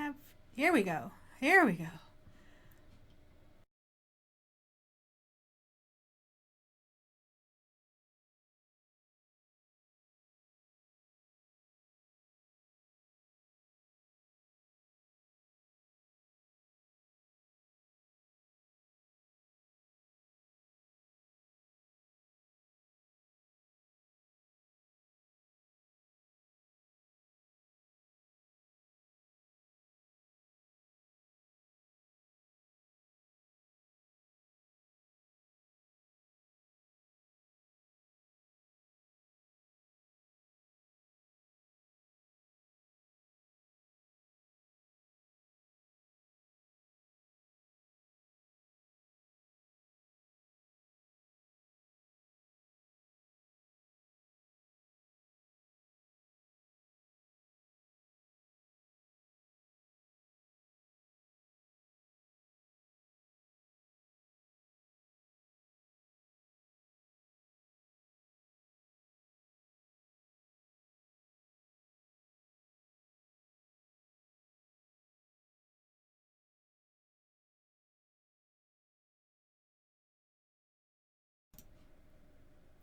have, here we go. Here we go.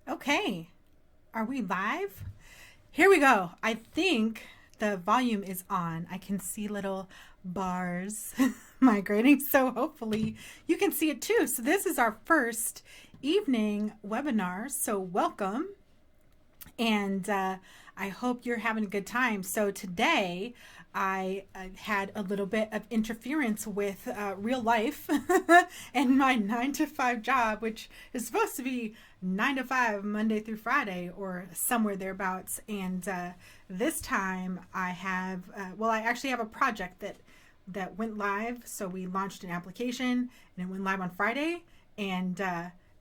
Okay, are we live? Here we go. I think the volume is on. I can see little bars migrating, so hopefully you can see it too. So this is our first evening webinar, so welcome. And I hope you're having a good time. So today I had a little bit of interference with real life and my 9 to 5 job, which is supposed to be 9 to 5 Monday through Friday or somewhere thereabouts. And this time I have, well, I actually have a project that went live. So we launched an application and it went live on Friday, and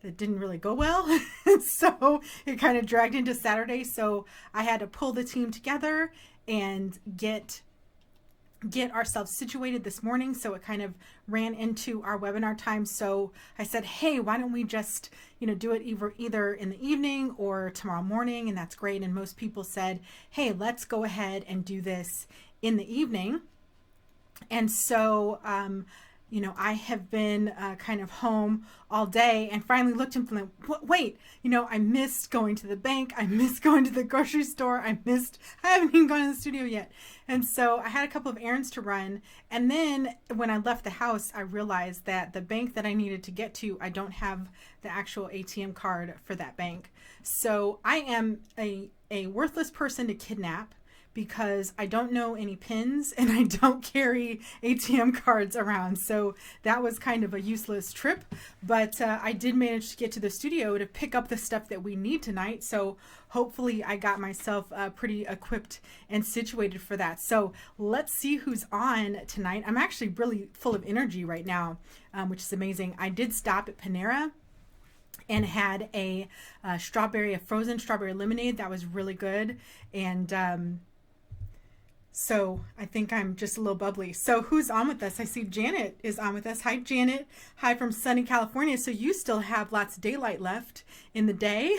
it didn't really go well. So it kind of dragged into Saturday. So I had to pull the team together and get ourselves situated this morning. So it kind of ran into our webinar time. So I said, hey, why don't we just, do it either in the evening or tomorrow morning? And that's great. And most people said, hey, let's go ahead and do this in the evening. And so, I have been kind of home all day, and finally looked and like, wait, I missed going to the bank. I missed going to the grocery store. I haven't even gone to the studio yet. And so I had a couple of errands to run. And then when I left the house, I realized that the bank that I needed to get to, I don't have the actual ATM card for that bank. So I am a worthless person to kidnap, because I don't know any pins and I don't carry ATM cards around. So that was kind of a useless trip, but I did manage to get to the studio to pick up the stuff that we need tonight. So hopefully I got myself pretty equipped and situated for that. So let's see who's on tonight. I'm actually really full of energy right now, which is amazing. I did stop at Panera and had a frozen strawberry lemonade that was really good. And so I think I'm just a little bubbly. So who's on with us? I see Janet is on with us. Hi, Janet. Hi from sunny California. So you still have lots of daylight left in the day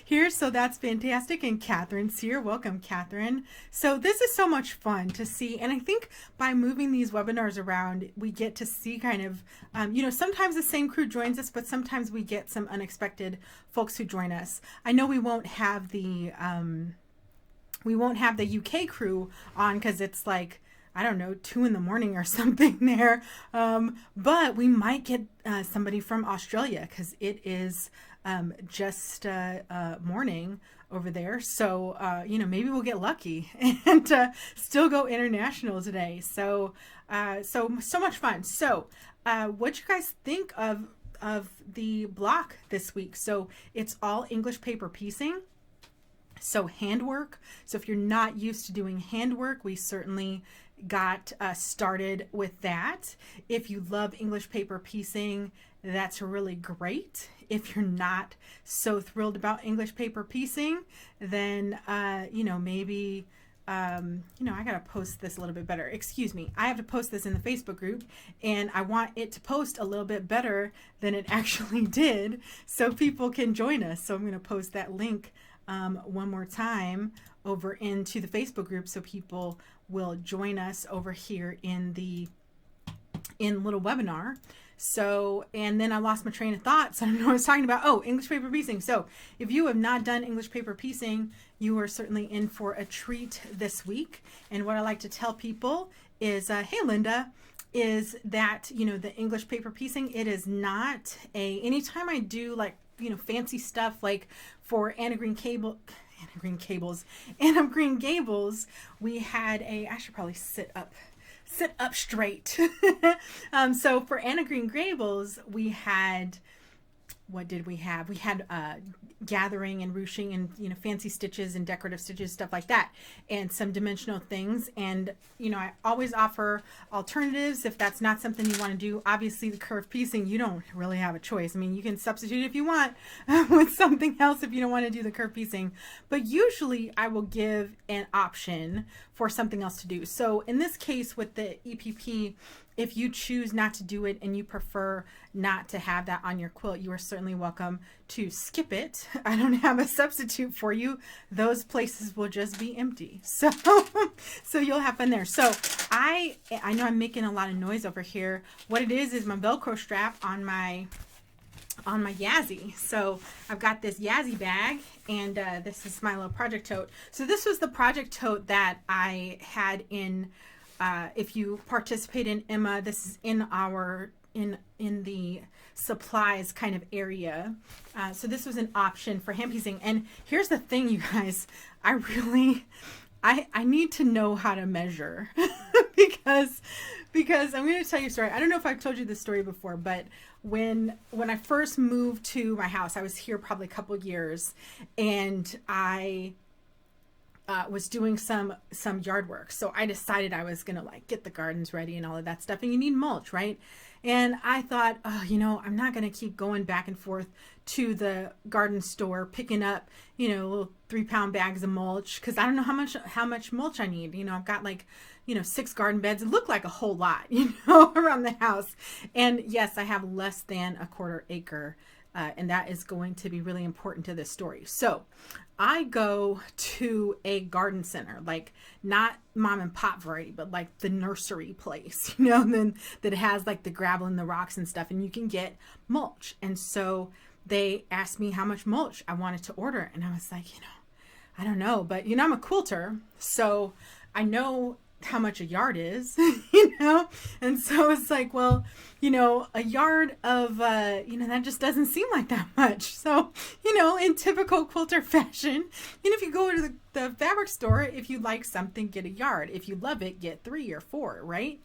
here. So that's fantastic. And Catherine's here. Welcome, Catherine. So this is so much fun to see. And I think by moving these webinars around, we get to see kind of, sometimes the same crew joins us, but sometimes we get some unexpected folks who join us. I know we won't have the UK crew on because it's like, I don't know, 2 a.m. or something there. But we might get somebody from Australia because it is just morning over there. So, maybe we'll get lucky and still go international today. So much fun. So what you guys think of the block this week? So it's all English paper piecing. So handwork. So if you're not used to doing handwork, we certainly got started with that. If you love English paper piecing, that's really great. If you're not so thrilled about English paper piecing, then, maybe, I got to post this a little bit better. Excuse me. I have to post this in the Facebook group, and I want it to post a little bit better than it actually did so people can join us. So I'm going to post that link one more time over into the Facebook group so people will join us over here in little webinar. So, and then I lost my train of thought. So I don't know what I was talking about. Oh, English paper piecing. So if you have not done English paper piecing, you are certainly in for a treat this week. And what I like to tell people is, hey, Linda, is that, you know, the English paper piecing, it is not anytime I do like, you know, fancy stuff like for Anna Green Gables, we had I should probably sit up straight. So for Anna Green Gables, we had, what did we have? We had gathering and ruching and, you know, fancy stitches and decorative stitches, stuff like that, and some dimensional things. And, you know, I always offer alternatives if that's not something you want to do. Obviously, the curved piecing, you don't really have a choice. I mean, you can substitute if you want with something else if you don't want to do the curved piecing. But usually I will give an option for something else to do. So in this case with the EPP, if you choose not to do it and you prefer not to have that on your quilt, you are certainly welcome to skip it. I don't have a substitute for you. Those places will just be empty. So, so you'll have fun there. So I know I'm making a lot of noise over here. What it is my Velcro strap on my Yazzie. So I've got this Yazzie bag, and this is my little project tote. So this was the project tote that I had in, if you participate in Emma, this is in our, in the supplies kind of area. So this was an option for hand piecing. And here's the thing, you guys, I need to know how to measure because I'm going to tell you a story. I don't know if I've told you this story before, but when I first moved to my house, I was here probably a couple years, and I was doing some yard work. So I decided I was going to like get the gardens ready and all of that stuff. And you need mulch, right? And I thought, oh, you know, I'm not going to keep going back and forth to the garden store, picking up, you know, little 3-pound bags of mulch. Cause I don't know how much mulch I need. You know, I've got like, you know, 6 garden beds. It looked like a whole lot, you know, around the house. And yes, I have less than a 1/4 acre. And that is going to be really important to this story. So I go to a garden center, like not mom and pop variety, but like the nursery place, you know, and then that has like the gravel and the rocks and stuff, and you can get mulch. And so they asked me how much mulch I wanted to order. And I was like, you know, I don't know, but you know, I'm a quilter, so I know how much a yard is, you know? And so it's like, well, you know, a yard of, you know, that just doesn't seem like that much. So, you know, in typical quilter fashion, you know, if you go to the fabric store, if you like something, get a yard. If you love it, get 3 or 4, right?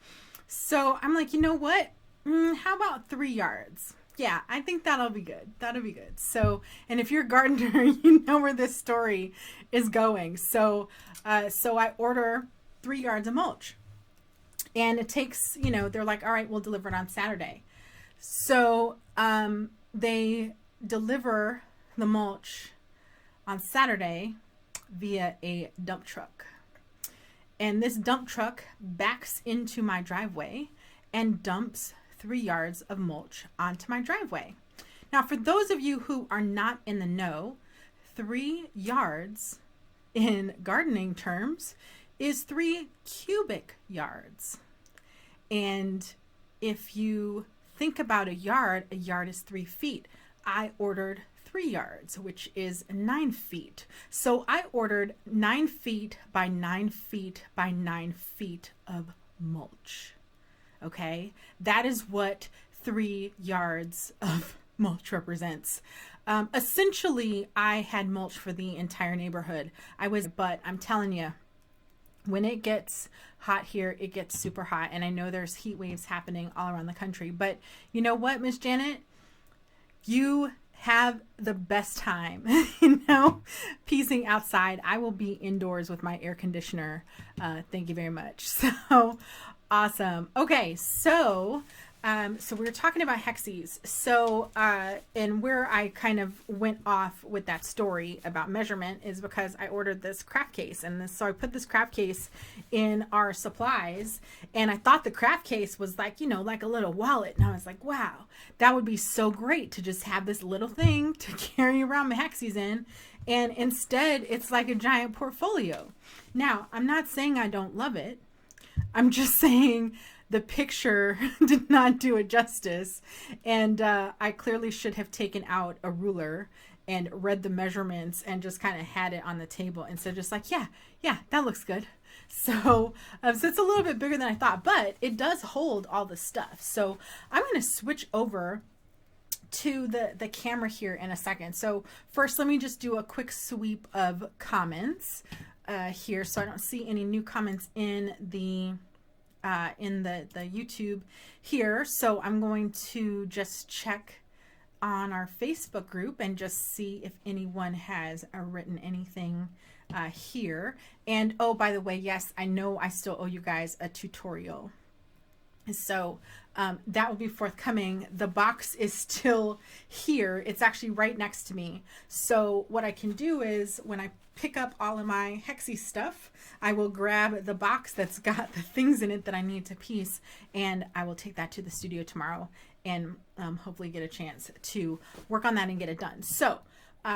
So I'm like, you know what? How about 3 yards? Yeah, I think that'll be good. That'll be good. So, and if you're a gardener, you know where this story is going. So, so I order 3 yards of mulch, and it takes, you know, they're like, all right, we'll deliver it on Saturday. So they deliver the mulch on Saturday via a dump truck, and this dump truck backs into my driveway and dumps 3 yards of mulch onto my driveway. Now, for those of you who are not in the know, 3 yards in gardening terms is 3 cubic yards. And if you think about a yard is 3 feet. I ordered 3 yards, which is 9 feet. So I ordered 9 feet by 9 feet by 9 feet of mulch. Okay, that is what 3 yards of mulch represents. Essentially, I had mulch for the entire neighborhood. But I'm telling you, when it gets hot here, it gets super hot. And I know there's heat waves happening all around the country. But you know what, Miss Janet? You have the best time, you know, piecing outside. I will be indoors with my air conditioner. Thank you very much. So awesome. Okay, so So we were talking about Hexies. So, and where I kind of went off with that story about measurement is because I ordered this craft case, and so I put this craft case in our supplies, and I thought the craft case was like, you know, like a little wallet. And I was like, wow, that would be so great to just have this little thing to carry around my Hexies in. And instead it's like a giant portfolio. Now, I'm not saying I don't love it. I'm just saying the picture did not do it justice. And I clearly should have taken out a ruler and read the measurements and just kind of had it on the table instead of just like, yeah, that looks good. So it's a little bit bigger than I thought, but it does hold all the stuff. So I'm going to switch over to the camera here in a second. So first, let me just do a quick sweep of comments here, so I don't see any new comments in the YouTube here. So I'm going to just check on our Facebook group and just see if anyone has written anything here. And oh, by the way, yes, I know I still owe you guys a tutorial. So that will be forthcoming. The box is still here. It's actually right next to me. So what I can do is when I pick up all of my Hexie stuff, I will grab the box that's got the things in it that I need to piece, and I will take that to the studio tomorrow and hopefully get a chance to work on that and get it done. So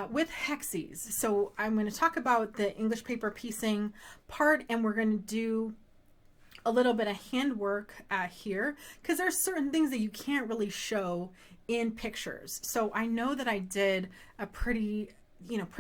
with Hexies, so I'm going to talk about the English paper piecing part, and we're going to do a little bit of handwork here, because there's certain things that you can't really show in pictures. So I know that I did a pretty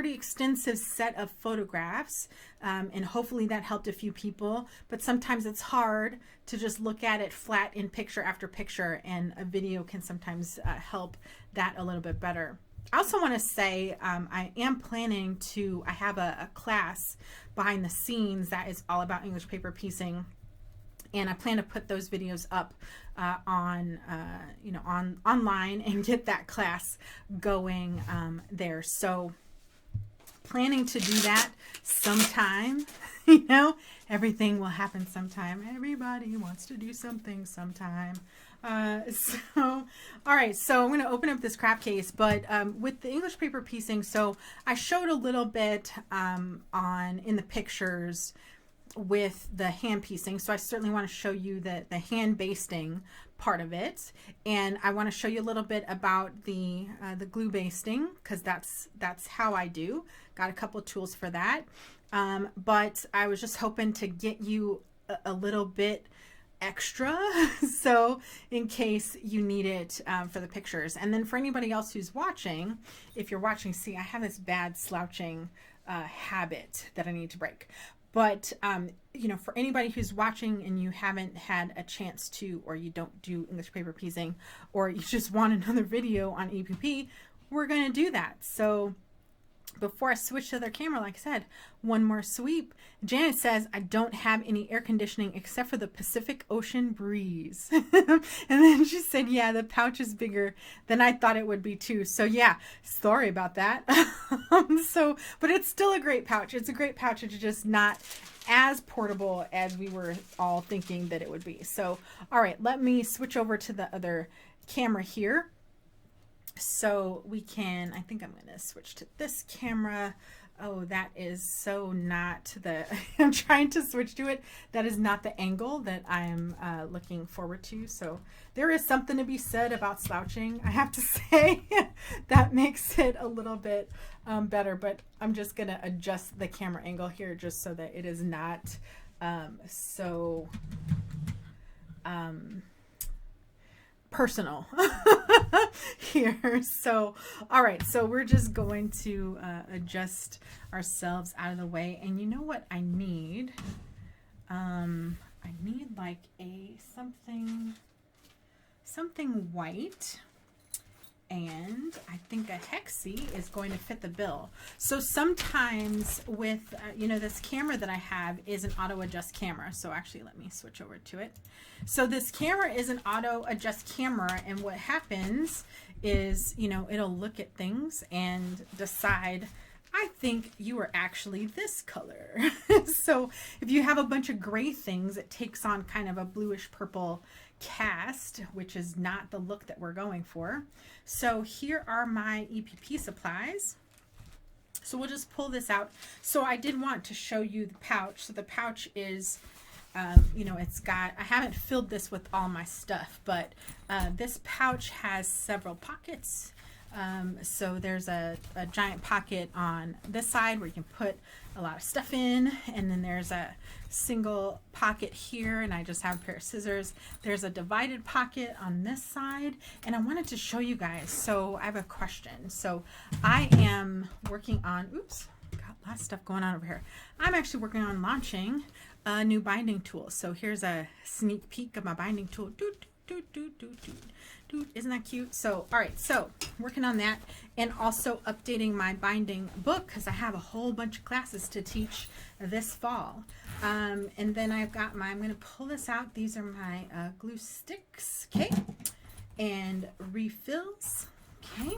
extensive set of photographs, and hopefully that helped a few people, but sometimes it's hard to just look at it flat in picture after picture, and a video can sometimes help that a little bit better. I also want to say I am planning to, I have a class behind the scenes that is all about English paper piecing, and I plan to put those videos up online and get that class going there. So planning to do that sometime. You know, everything will happen sometime. Everybody wants to do something sometime. All right, so I'm going to open up this craft case, but with the English paper piecing, so I showed a little bit in the pictures with the hand piecing. So I certainly want to show you the hand basting part of it, and I want to show you a little bit about the glue basting, because that's how I do. Got a couple of tools for that, but I was just hoping to get you a little bit extra so in case you need it for the pictures. And then for anybody else who's watching, if you're watching, see, I have this bad slouching habit that I need to break. But, for anybody who's watching and you haven't had a chance to, or you don't do English paper piecing, or you just want another video on EPP, we're going to do that. So before I switch to their camera, like I said, one more sweep. Janet says, I don't have any air conditioning except for the Pacific Ocean breeze. And then she said, yeah, the pouch is bigger than I thought it would be too. So yeah, sorry about that. But it's still a great pouch. It's a great pouch. It's just not as portable as we were all thinking that it would be. So, all right, let me switch over to the other camera here. So we can, I think I'm going to switch to this camera. Oh, that is so not I'm trying to switch to it. That is not the angle that I'm looking forward to. So there is something to be said about slouching, I have to say. That makes it a little bit better, but I'm just going to adjust the camera angle here just so that it is not so personal here. So all right, so we're just going to adjust ourselves out of the way. And you know what I need? I need like something white, and I think a Hexie is going to fit the bill. So sometimes with this camera that I have is an auto adjust camera. So actually, let me switch over to it. So this camera is an auto adjust camera, and what happens is, it'll look at things and decide, I think you are actually this color. So if you have a bunch of gray things, it takes on kind of a bluish purple cast, which is not the look that we're going for. So here are my EPP supplies. So we'll just pull this out. So I did want to show you the pouch. So the pouch is, you know, it's got, I haven't filled this with all my stuff, but this pouch has several pockets. So there's a giant pocket on this side where you can put a lot of stuff in, and then there's a single pocket here, and I just have a pair of scissors. There's a divided pocket on this side, and I wanted to show you guys. So I have a question. So I am working on, oops, got a lot of stuff going on over here. I'm actually working on launching a new binding tool. So here's a sneak peek of my binding tool. Isn't that cute? So, all right, so working on that, and also updating my binding book because I have a whole bunch of classes to teach this fall. And then I've got my, I'm going to pull this out. These are my glue sticks, okay, and refills, okay.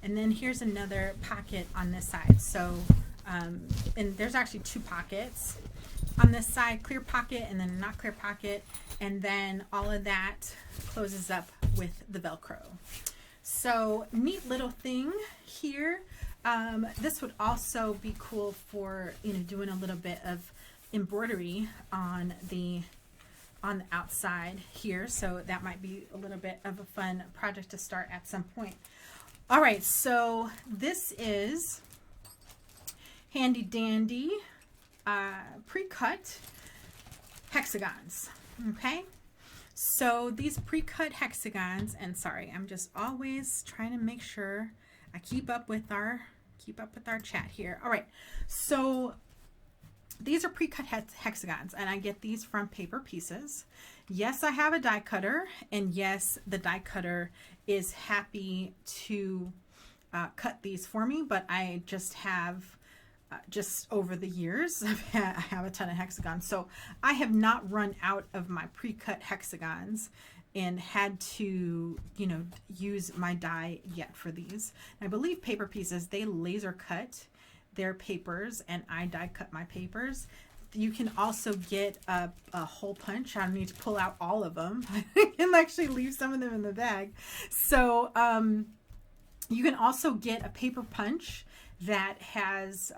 And then here's another pocket on this side. So, and there's actually two pockets on this side, clear pocket and then not clear pocket, and then all of that closes up with the Velcro. So neat little thing here. This would also be cool for, you know, doing a little bit of embroidery on the outside here. So that might be a little bit of a fun project to start at some point. All right, so this is handy dandy pre-cut hexagons. Okay, so these pre-cut hexagons, and sorry, I'm just always trying to make sure I keep up with our chat here. All right, so these are pre-cut hexagons, and I get these from Paper Pieces. Yes, I have a die cutter, and yes, the die cutter is happy to cut these for me, but I just have just over the years, I have a ton of hexagons. So I have not run out of my pre-cut hexagons and had to, you know, use my die yet for these. And I believe Paper Pieces, they laser cut their papers and I die cut my papers. You can also get a hole punch. I don't need to pull out all of them. I can actually leave some of them in the bag. So you can also get a paper punch that has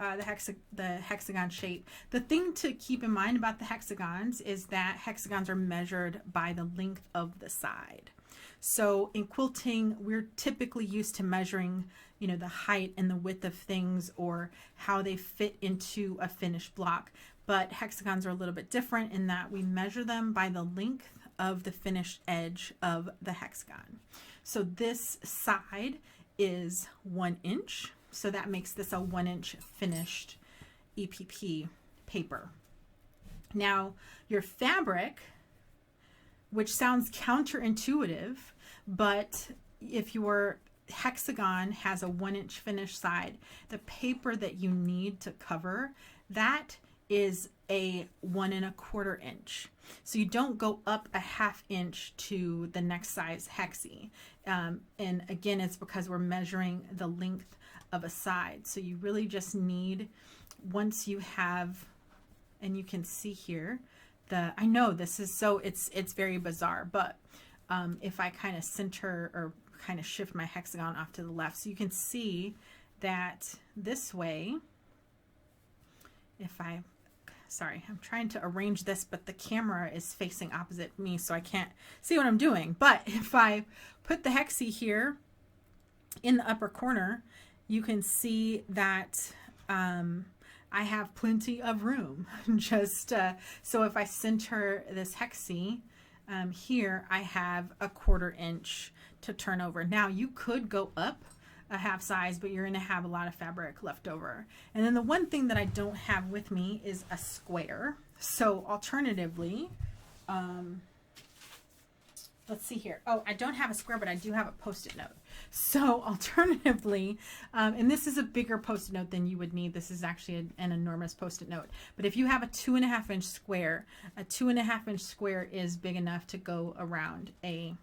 the hexagon shape. The thing to keep in mind about the hexagons is that hexagons are measured by the length of the side. So in quilting, we're typically used to measuring, you know, the height and the width of things or how they fit into a finished block. But hexagons are a little bit different in that we measure them by the length of the finished edge of the hexagon. So this side is 1 inch. So that makes this a 1 inch finished EPP paper. Now your fabric, which sounds counterintuitive, but if your hexagon has a 1 inch finished side, the paper that you need to cover that is a 1 1/4 inch. So you don't go up a 1/2 inch to the next size hexie. And again, it's because we're measuring the length of a side. So you really just need, once you have, and you can see here, I know this is so, it's very bizarre, but if I kind of center or kind of shift my hexagon off to the left, so you can see that this way, sorry, I'm trying to arrange this, but the camera is facing opposite me, so I can't see what I'm doing. But if I put the hexie here in the upper corner, you can see that I have plenty of room. Just so if I center this hexie here, I have a 1/4 inch to turn over. Now you could go up a 1/2 size, but you're going to have a lot of fabric left over. And then the one thing that I don't have with me is a square. So alternatively, let's see here. Oh, I don't have a square, but I do have a Post-it note. So alternatively, and this is a bigger Post-it note than you would need. This is actually an enormous Post-it note. But if you have a 2.5 inch square, a 2.5 inch square is big enough to go around a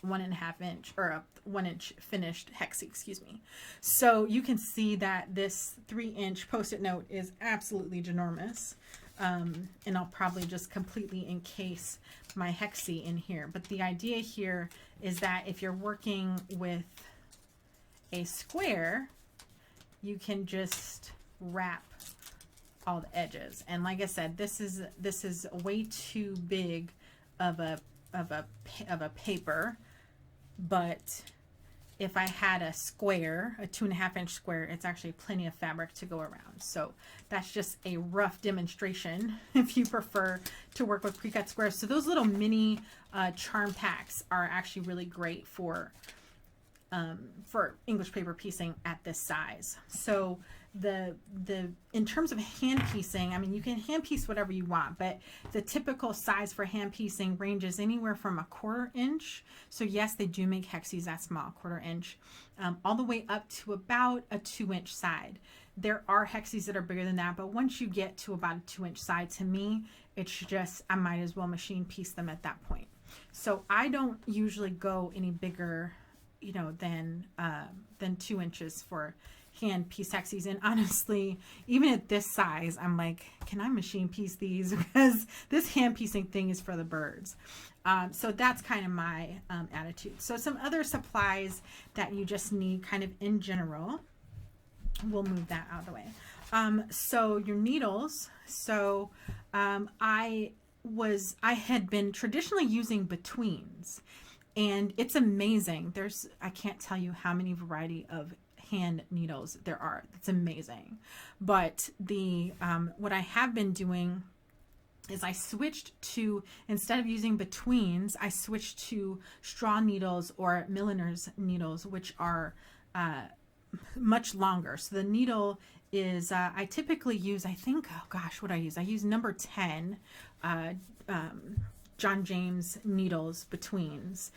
1.5 inch or a 1 inch finished hexie, excuse me. So you can see that this 3 inch Post-it note is absolutely ginormous. And I'll probably just completely encase my Hexie in here. But the idea here is that if you're working with a square, you can just wrap all the edges. And like I said, this is way too big of a paper, but if I had a square, a 2.5 inch square, it's actually plenty of fabric to go around. So that's just a rough demonstration if you prefer to work with pre-cut squares. So those little mini charm packs are actually really great for English paper piecing at this size. So in terms of hand piecing, I mean, you can hand piece whatever you want, but the typical size for hand piecing ranges anywhere from 1/4 inch. So yes, they do make Hexies that small, 1/4 inch, all the way up to about a 2-inch side. There are Hexies that are bigger than that, but once you get to about a 2-inch side, to me, it's just, I might as well machine piece them at that point. So I don't usually go any bigger, you know, than 2 inches for hand piece Hexies. And honestly, even at this size, I'm like, can I machine piece these? Because this hand piecing thing is for the birds. So that's kind of my attitude. So some other supplies that you just need kind of in general, we'll move that out of the way. So your needles. So I had been traditionally using betweens, and it's amazing. I can't tell you how many variety of hand needles there are. It's amazing. But what I have been doing is I switched to, instead of using betweens, I switched to straw needles or milliner's needles, which are much longer. So the needle is, I typically use, I think, oh gosh, what I use? I use number 10 John James needles betweens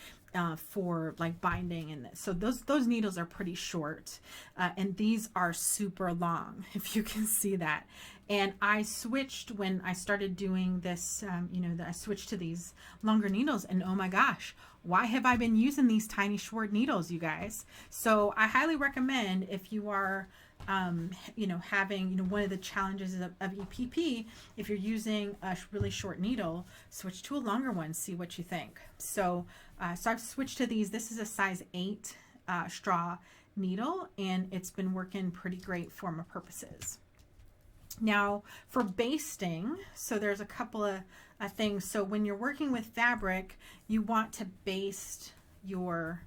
for like binding and this. So those needles are pretty short, and these are super long, if you can see that. And I switched when I started doing this, I switched to these longer needles, and oh my gosh, why have I been using these tiny short needles, you guys? So I highly recommend, if you are having, one of the challenges of EPP, if you're using a really short needle, switch to a longer one, see what you think. So I've switched to these. This is a size 8 straw needle, and it's been working pretty great for my purposes. Now for basting, so there's a couple of things. So when you're working with fabric, you want to baste your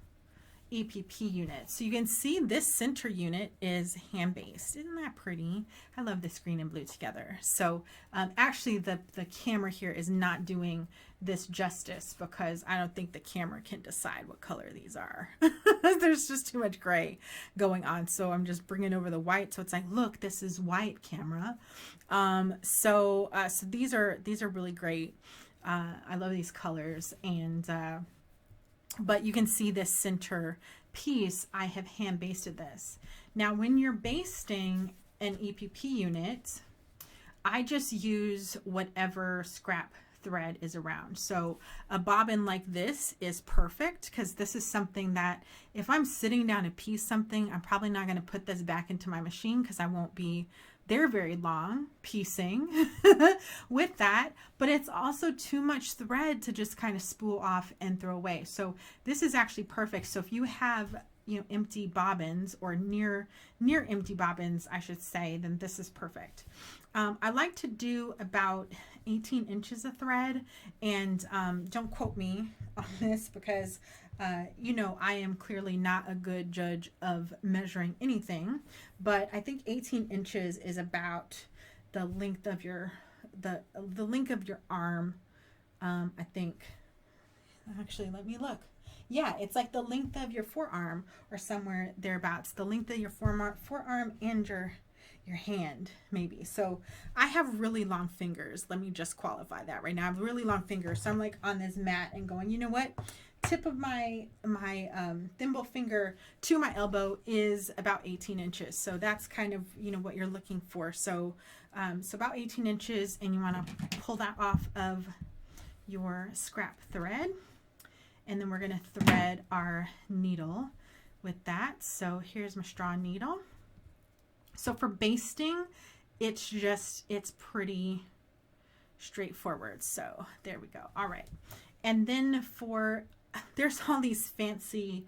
EPP unit. So you can see this center unit is hand based. Isn't that pretty? I love this green and blue together. So actually the camera here is not doing this justice, because I don't think the camera can decide what color these are. There's just too much gray going on. So I'm just bringing over the white. So it's like, look, this is white, camera. So these are really great. I love these colors. And but you can see this center piece, I have hand basted this. Now when you're basting an EPP unit, I just use whatever scrap thread is around. So a bobbin like this is perfect, because this is something that if I'm sitting down to piece something, I'm probably not going to put this back into my machine, because I won't be there very long piecing with that, but it's also too much thread to just kind of spool off and throw away. So this is actually perfect. So if you have, empty bobbins, or near empty bobbins, I should say, then this is perfect. I like to do about 18 inches of thread, and don't quote me on this, because I am clearly not a good judge of measuring anything, but I think 18 inches is about the length of your the length of your arm. I think, actually, let me look. Yeah, it's like the length of your forearm, or somewhere thereabouts, the length of your forearm and your hand, maybe. So I have really long fingers. Let me just qualify that right now. I have really long fingers. So I'm like on this mat and going, you know what? Tip of my thimble finger to my elbow is about 18 inches. So that's kind of, what you're looking for. So, so about 18 inches, and you want to pull that off of your scrap thread. And then we're going to thread our needle with that. So here's my straw needle. So for basting, it's pretty straightforward. So there we go. All right. And then there's all these fancy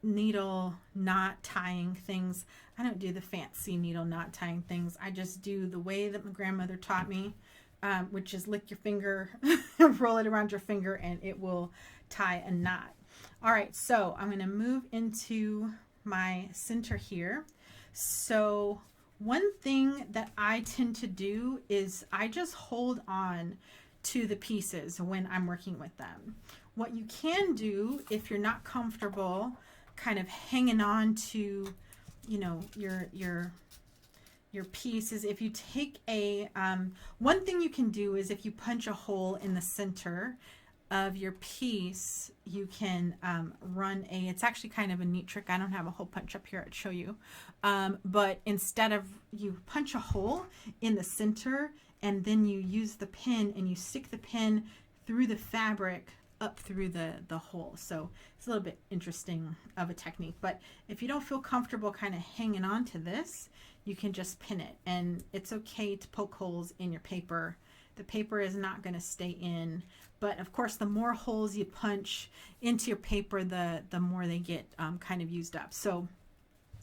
needle knot tying things. I don't do the fancy needle knot tying things. I just do the way that my grandmother taught me, which is lick your finger, roll it around your finger, and it will tie a knot. All right, so I'm going to move into my center here. So one thing that I tend to do is I just hold on to the pieces when I'm working with them. What you can do if you're not comfortable kind of hanging on to, you know, your piece is if you take a, one thing you can do is if you punch a hole in the center of your piece, you can run it's actually kind of a neat trick. I don't have a hole punch up here I'd show you. But instead of, you punch a hole in the center and then you use the pin and you stick the pin through the fabric up through the hole. So it's a little bit interesting of a technique, but if you don't feel comfortable kind of hanging on to this, you can just pin it, and it's okay to poke holes in your paper. The paper is not going to stay in, but of course the more holes you punch into your paper, the more they get kind of used up. So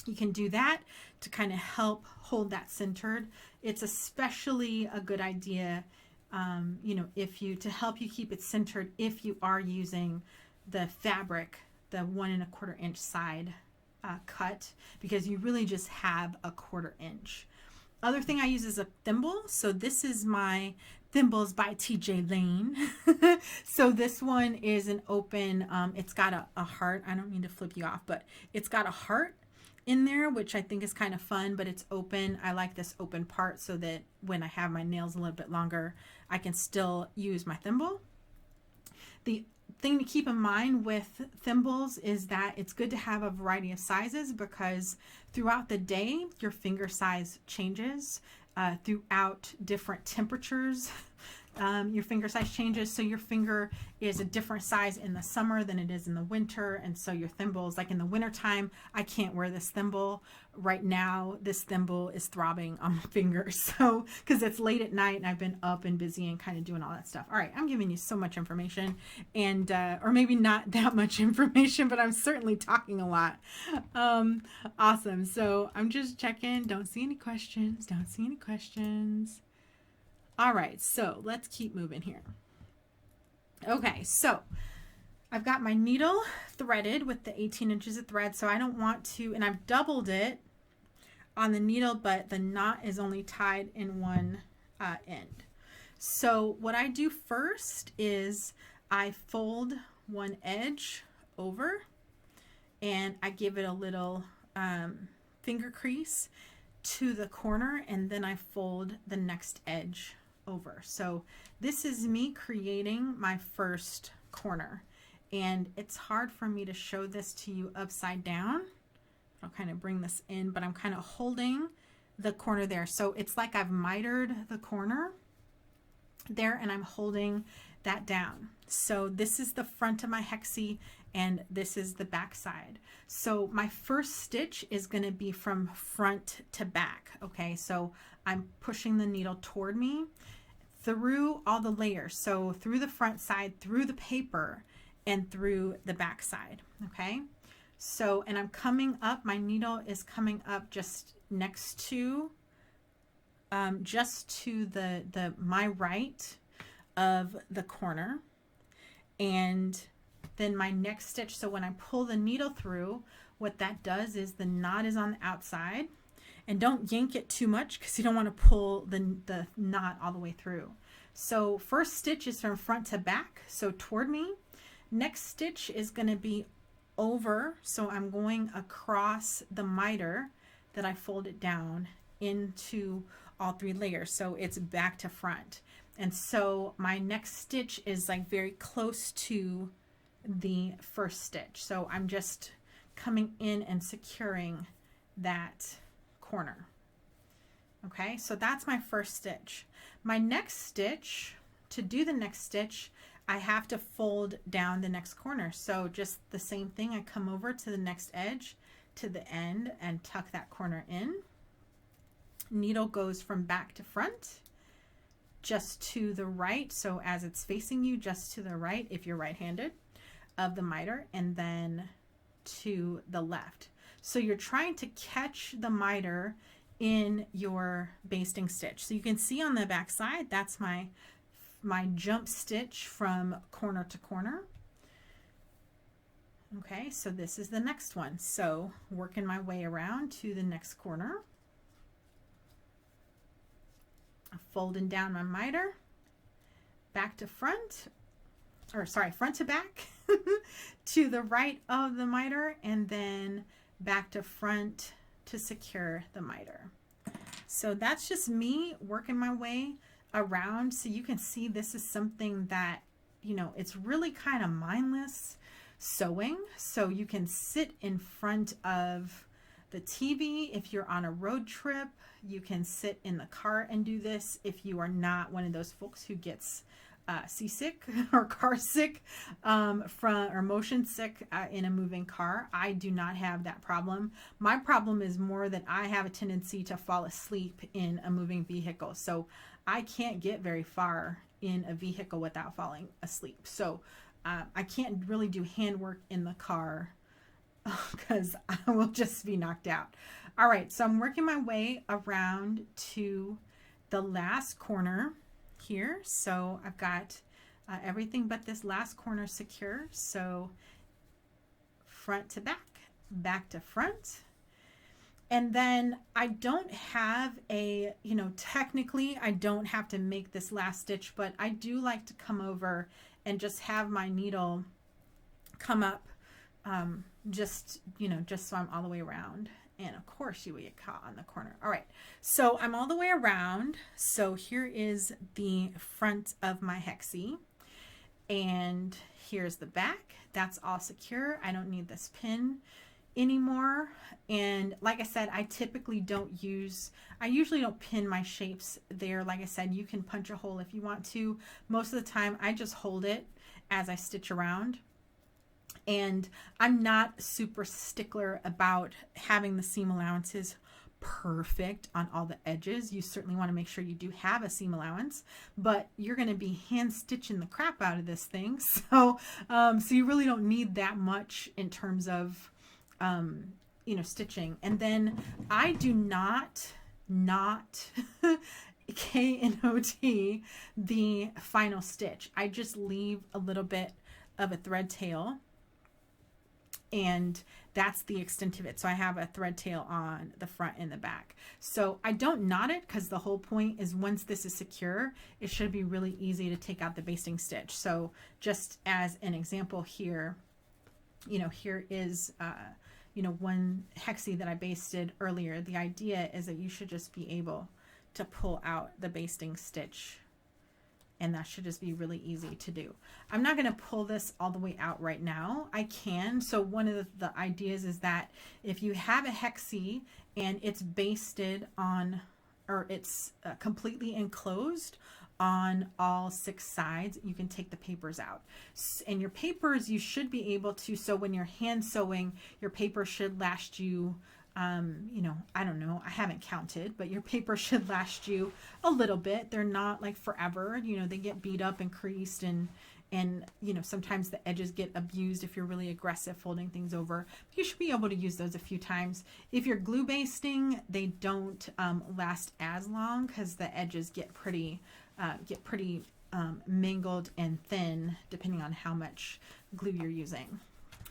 you can do that to kind of help hold that centered. It's especially a good idea, you know, to help you keep it centered if you are using the fabric, the 1 1/4 inch side cut, because you really just have a 1/4 inch. Other thing I use is a thimble. So this is my Thimbles by TJ Lane. So this one is an open, it's got a heart. I don't mean to flip you off, but it's got a heart in there, which I think is kind of fun, but it's open. I like this open part so that when I have my nails a little bit longer, I can still use my thimble. The thing to keep in mind with thimbles is that it's good to have a variety of sizes, because throughout the day your finger size changes. Throughout different temperatures, your finger size changes. So your finger is a different size in the summer than it is in the winter, and so your thimbles, like in the winter time, I can't wear this thimble. Right now this thimble is throbbing on my finger, so because it's late at night and I've been up and busy and kind of doing all that stuff. All right, I'm giving you so much information, and or maybe not that much information, but I'm certainly talking a lot. Awesome. So I'm just checking. Don't see any questions. All right, so let's keep moving here. Okay, so I've got my needle threaded with the 18 inches of thread, so I don't want to, and I've doubled it on the needle, but the knot is only tied in one end. So what I do first is I fold one edge over and I give it a little finger crease to the corner, and then I fold the next edge over. So this is me creating my first corner, and it's hard for me to show this to you upside down. I'll kind of bring this in, but I'm kind of holding the corner there. So it's like I've mitered the corner there and I'm holding that down. So this is the front of my hexie and this is the back side. So my first stitch is going to be from front to back. Okay, so I'm pushing the needle toward me through all the layers. So through the front side, through the paper, and through the back side. Okay, so, and I'm coming up, my needle is coming up just next to, my right of the corner. And then my next stitch, so when I pull the needle through, what that does is the knot is on the outside, and don't yank it too much because you don't want to pull the knot all the way through. So first stitch is from front to back, so toward me. Next stitch is going to be over, so I'm going across the miter that I folded down into all three layers, so it's back to front. And so my next stitch is like very close to the first stitch, so I'm just coming in and securing that corner. Okay, so that's my first stitch. My next stitch, to do the next stitch, I have to fold down the next corner. So just the same thing, I come over to the next edge to the end and tuck that corner in. Needle goes from back to front, just to the right. So as it's facing you, just to the right, if you're right-handed, of the miter, and then to the left. So you're trying to catch the miter in your basting stitch. So you can see on the back side, that's my jump stitch from corner to corner. Okay, so this is the next one. So working my way around to the next corner, folding down my miter, back to front, or sorry, front to back, to the right of the miter, and then back to front to secure the miter. So that's just me working my way around. So you can see this is something that, you know, it's really kind of mindless sewing. So you can sit in front of the TV if you're on a road trip. You can sit in the car and do this if you are not one of those folks who gets seasick or car sick or motion sick in a moving car. I do not have that problem. My problem is more that I have a tendency to fall asleep in a moving vehicle. So I can't get very far in a vehicle without falling asleep. So I can't really do handwork in the car because I will just be knocked out. All right, so I'm working my way around to the last corner here. So I've got everything but this last corner secure. So front to back, back to front. And then I don't have a, you know, technically I don't have to make this last stitch, but I do like to come over and just have my needle come up just, you know, just so I'm all the way around. And of course you will get caught on the corner. All right, so I'm all the way around. So here is the front of my Hexie, and here's the back. That's all secure. I don't need this pin anymore. And like I said, I typically don't use, I usually don't pin my shapes there. Like I said, you can punch a hole if you want to. Most of the time I just hold it as I stitch around. And I'm not super stickler about having the seam allowances perfect on all the edges. You certainly want to make sure you do have a seam allowance, but you're going to be hand stitching the crap out of this thing. So, so you really don't need that much in terms of, you know, stitching. And then I do not K-N-O-T the final stitch. I just leave a little bit of a thread tail, and that's the extent of it. So I have a thread tail on the front and the back. So I don't knot it because the whole point is once this is secure, it should be really easy to take out the basting stitch. So just as an example here, you know, here is, you know, one Hexie that I basted earlier. The idea is that you should just be able to pull out the basting stitch, and that should just be really easy to do. I'm not going to pull this all the way out right now. I can. So one of the ideas is that if you have a Hexie and it's basted on, or it's completely enclosed on all 6 sides, you can take the papers out. And your papers, you should be able to, so when you're hand sewing, your paper should last you, you know, I don't know, I haven't counted, but your paper should last you a little bit. They're not like forever, you know, they get beat up and creased, and you know, sometimes the edges get abused if you're really aggressive folding things over. You should be able to use those a few times. If you're glue basting, they don't last as long because the edges get pretty mangled and thin depending on how much glue you're using.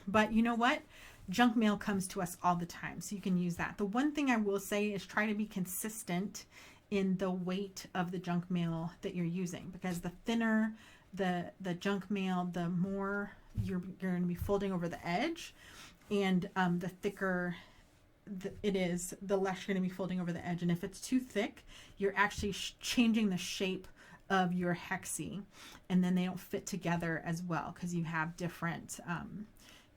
But you know what? Junk mail comes to us all the time, so you can use that. The one thing I will say is try to be consistent in the weight of the junk mail that you're using, because the thinner the junk mail, the more you're going to be folding over the edge, and the thicker it is, the less you're going to be folding over the edge. And if it's too thick, you're actually changing the shape of your Hexie, and then they don't fit together as well because you have different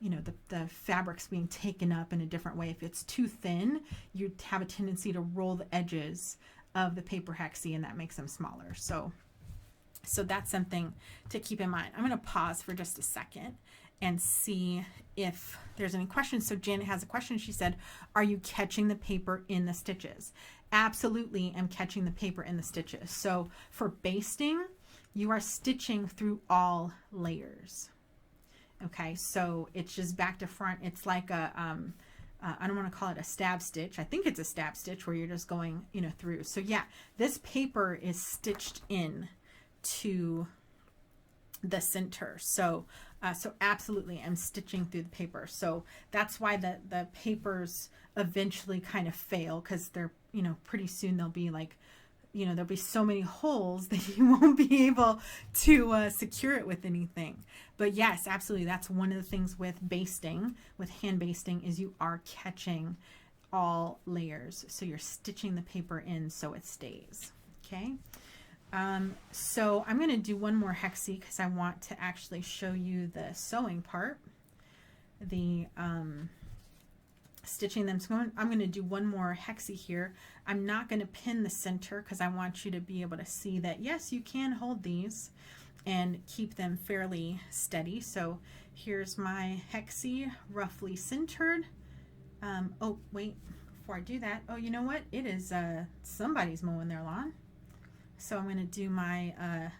you know, the fabric's being taken up in a different way. If it's too thin, you have a tendency to roll the edges of the paper Hexie, and that makes them smaller. So that's something to keep in mind. I'm going to pause for just a second and see if there's any questions. So Janet has a question. She said, are you catching the paper in the stitches? absolutely am catching the paper in the stitches. So for basting, you are stitching through all layers. Okay, so it's just back to front. It's like a, I don't want to call it a stab stitch. I think it's a stab stitch where you're just going, you know, through. So yeah, this paper is stitched in to the center. So, so absolutely I'm stitching through the paper. So that's why the papers eventually kind of fail, because they're, you know, pretty soon they'll be like, you know, there'll be so many holes that you won't be able to secure it with anything. But yes, absolutely. That's one of the things with basting, with hand basting, is you are catching all layers. So you're stitching the paper in so it stays. Okay. So I'm going to do one more hexie because I want to actually show you the sewing part, the stitching them. So I'm going to do one more hexie here. I'm not going to pin the center because I want you to be able to see that, yes, you can hold these and keep them fairly steady. So here's my hexie roughly centered. Oh, wait, before I do that, oh, you know what? It is somebody's mowing their lawn. So I'm going to do my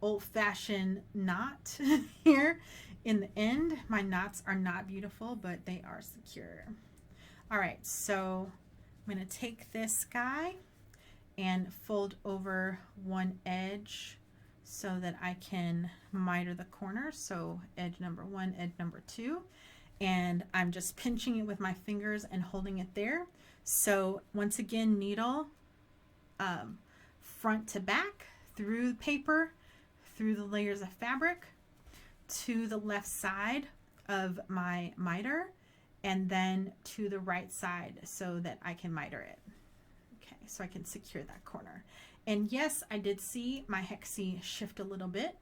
old-fashioned knot here in the end. My knots are not beautiful, but they are secure. All right, so I'm going to take this guy and fold over one edge so that I can miter the corner. So edge number 1, edge number 2. And I'm just pinching it with my fingers and holding it there. So once again, needle front to back, through the paper, through the layers of fabric, to the left side of my miter, and then to the right side so that I can miter it. Okay, so I can secure that corner. And yes, I did see my hexie shift a little bit,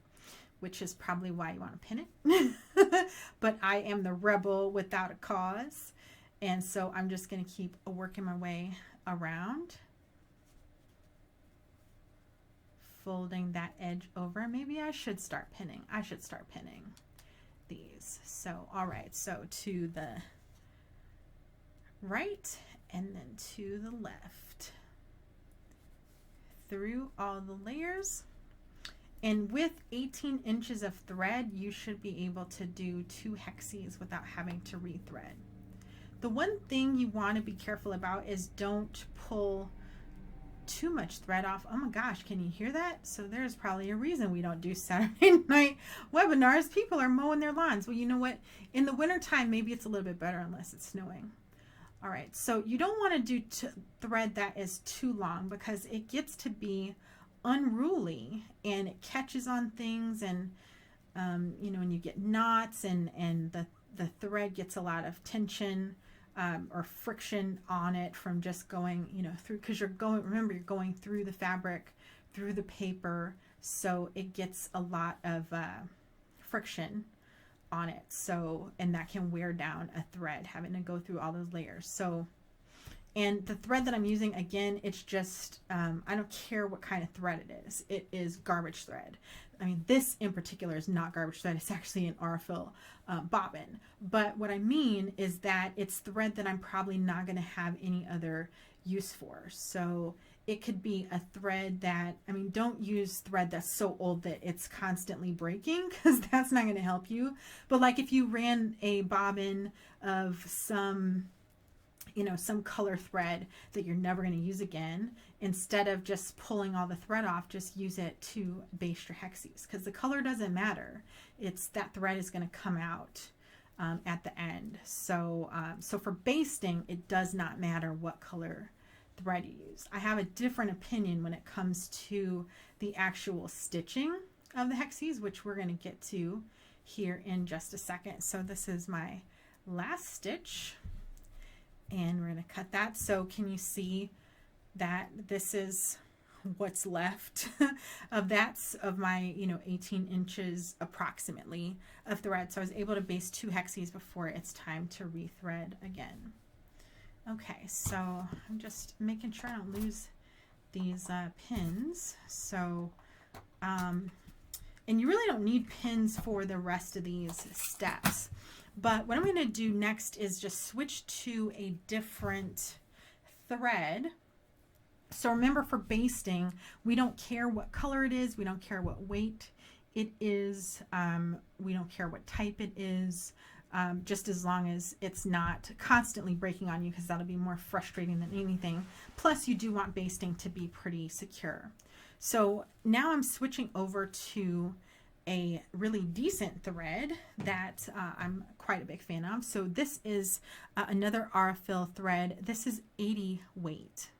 which is probably why you want to pin it. But I am the rebel without a cause. And so I'm just going to keep working my way around, folding that edge over. Maybe I should start pinning. I should start pinning these. So, all right, so to the right and then to the left, through all the layers. And with 18 inches of thread, you should be able to do 2 hexies without having to rethread. The one thing you want to be careful about is don't pull too much thread off. Oh my gosh, can you hear that? So there's probably a reason we don't do Saturday night webinars. People are mowing their lawns. Well, you know what? In the wintertime, maybe it's a little bit better unless it's snowing. All right, so you don't want to do thread that is too long because it gets to be unruly and it catches on things, and you know, and you get knots, and the thread gets a lot of tension or friction on it from just going, you know, through, because you're going, remember, you're going through the fabric, through the paper, so it gets a lot of friction on it. So, and that can wear down a thread, having to go through all those layers. So, and the thread that I'm using, again, it's just, I don't care what kind of thread it is. It is garbage thread. I mean, this in particular is not garbage thread. It's actually an Aurifil bobbin. But what I mean is that it's thread that I'm probably not going to have any other use for. So it could be a thread that, I mean, don't use thread that's so old that it's constantly breaking, because that's not going to help you. But like if you ran a bobbin of some, you know, some color thread that you're never going to use again, instead of just pulling all the thread off, just use it to baste your hexies, because the color doesn't matter. It's that thread is going to come out at the end. So so for basting, it does not matter what color thread you use. I have a different opinion when it comes to the actual stitching of the hexies, which we're going to get to here in just a second. So this is my last stitch, and we're going to cut that. So can you see that this is what's left of my, you know, 18 inches approximately of thread. So I was able to baste 2 hexies before it's time to rethread again. Okay, so I'm just making sure I don't lose these pins. So and you really don't need pins for the rest of these steps. But what I'm going to do next is just switch to a different thread So remember, for basting, we don't care what color it is. We don't care what weight it is. We don't care what type it is. Just as long as it's not constantly breaking on you, because that'll be more frustrating than anything. Plus, you do want basting to be pretty secure. So now I'm switching over to a really decent thread that I'm quite a big fan of. So this is another Aurifil thread. This is 80 weight.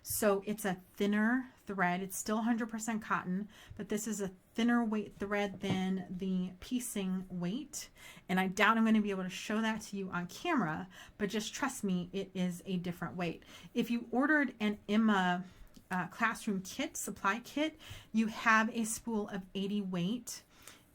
So it's a thinner thread. It's still 100% cotton, but this is a thinner weight thread than the piecing weight. And I doubt I'm going to be able to show that to you on camera, but just trust me, it is a different weight. If you ordered an Emma classroom kit, supply kit, you have a spool of 80 weight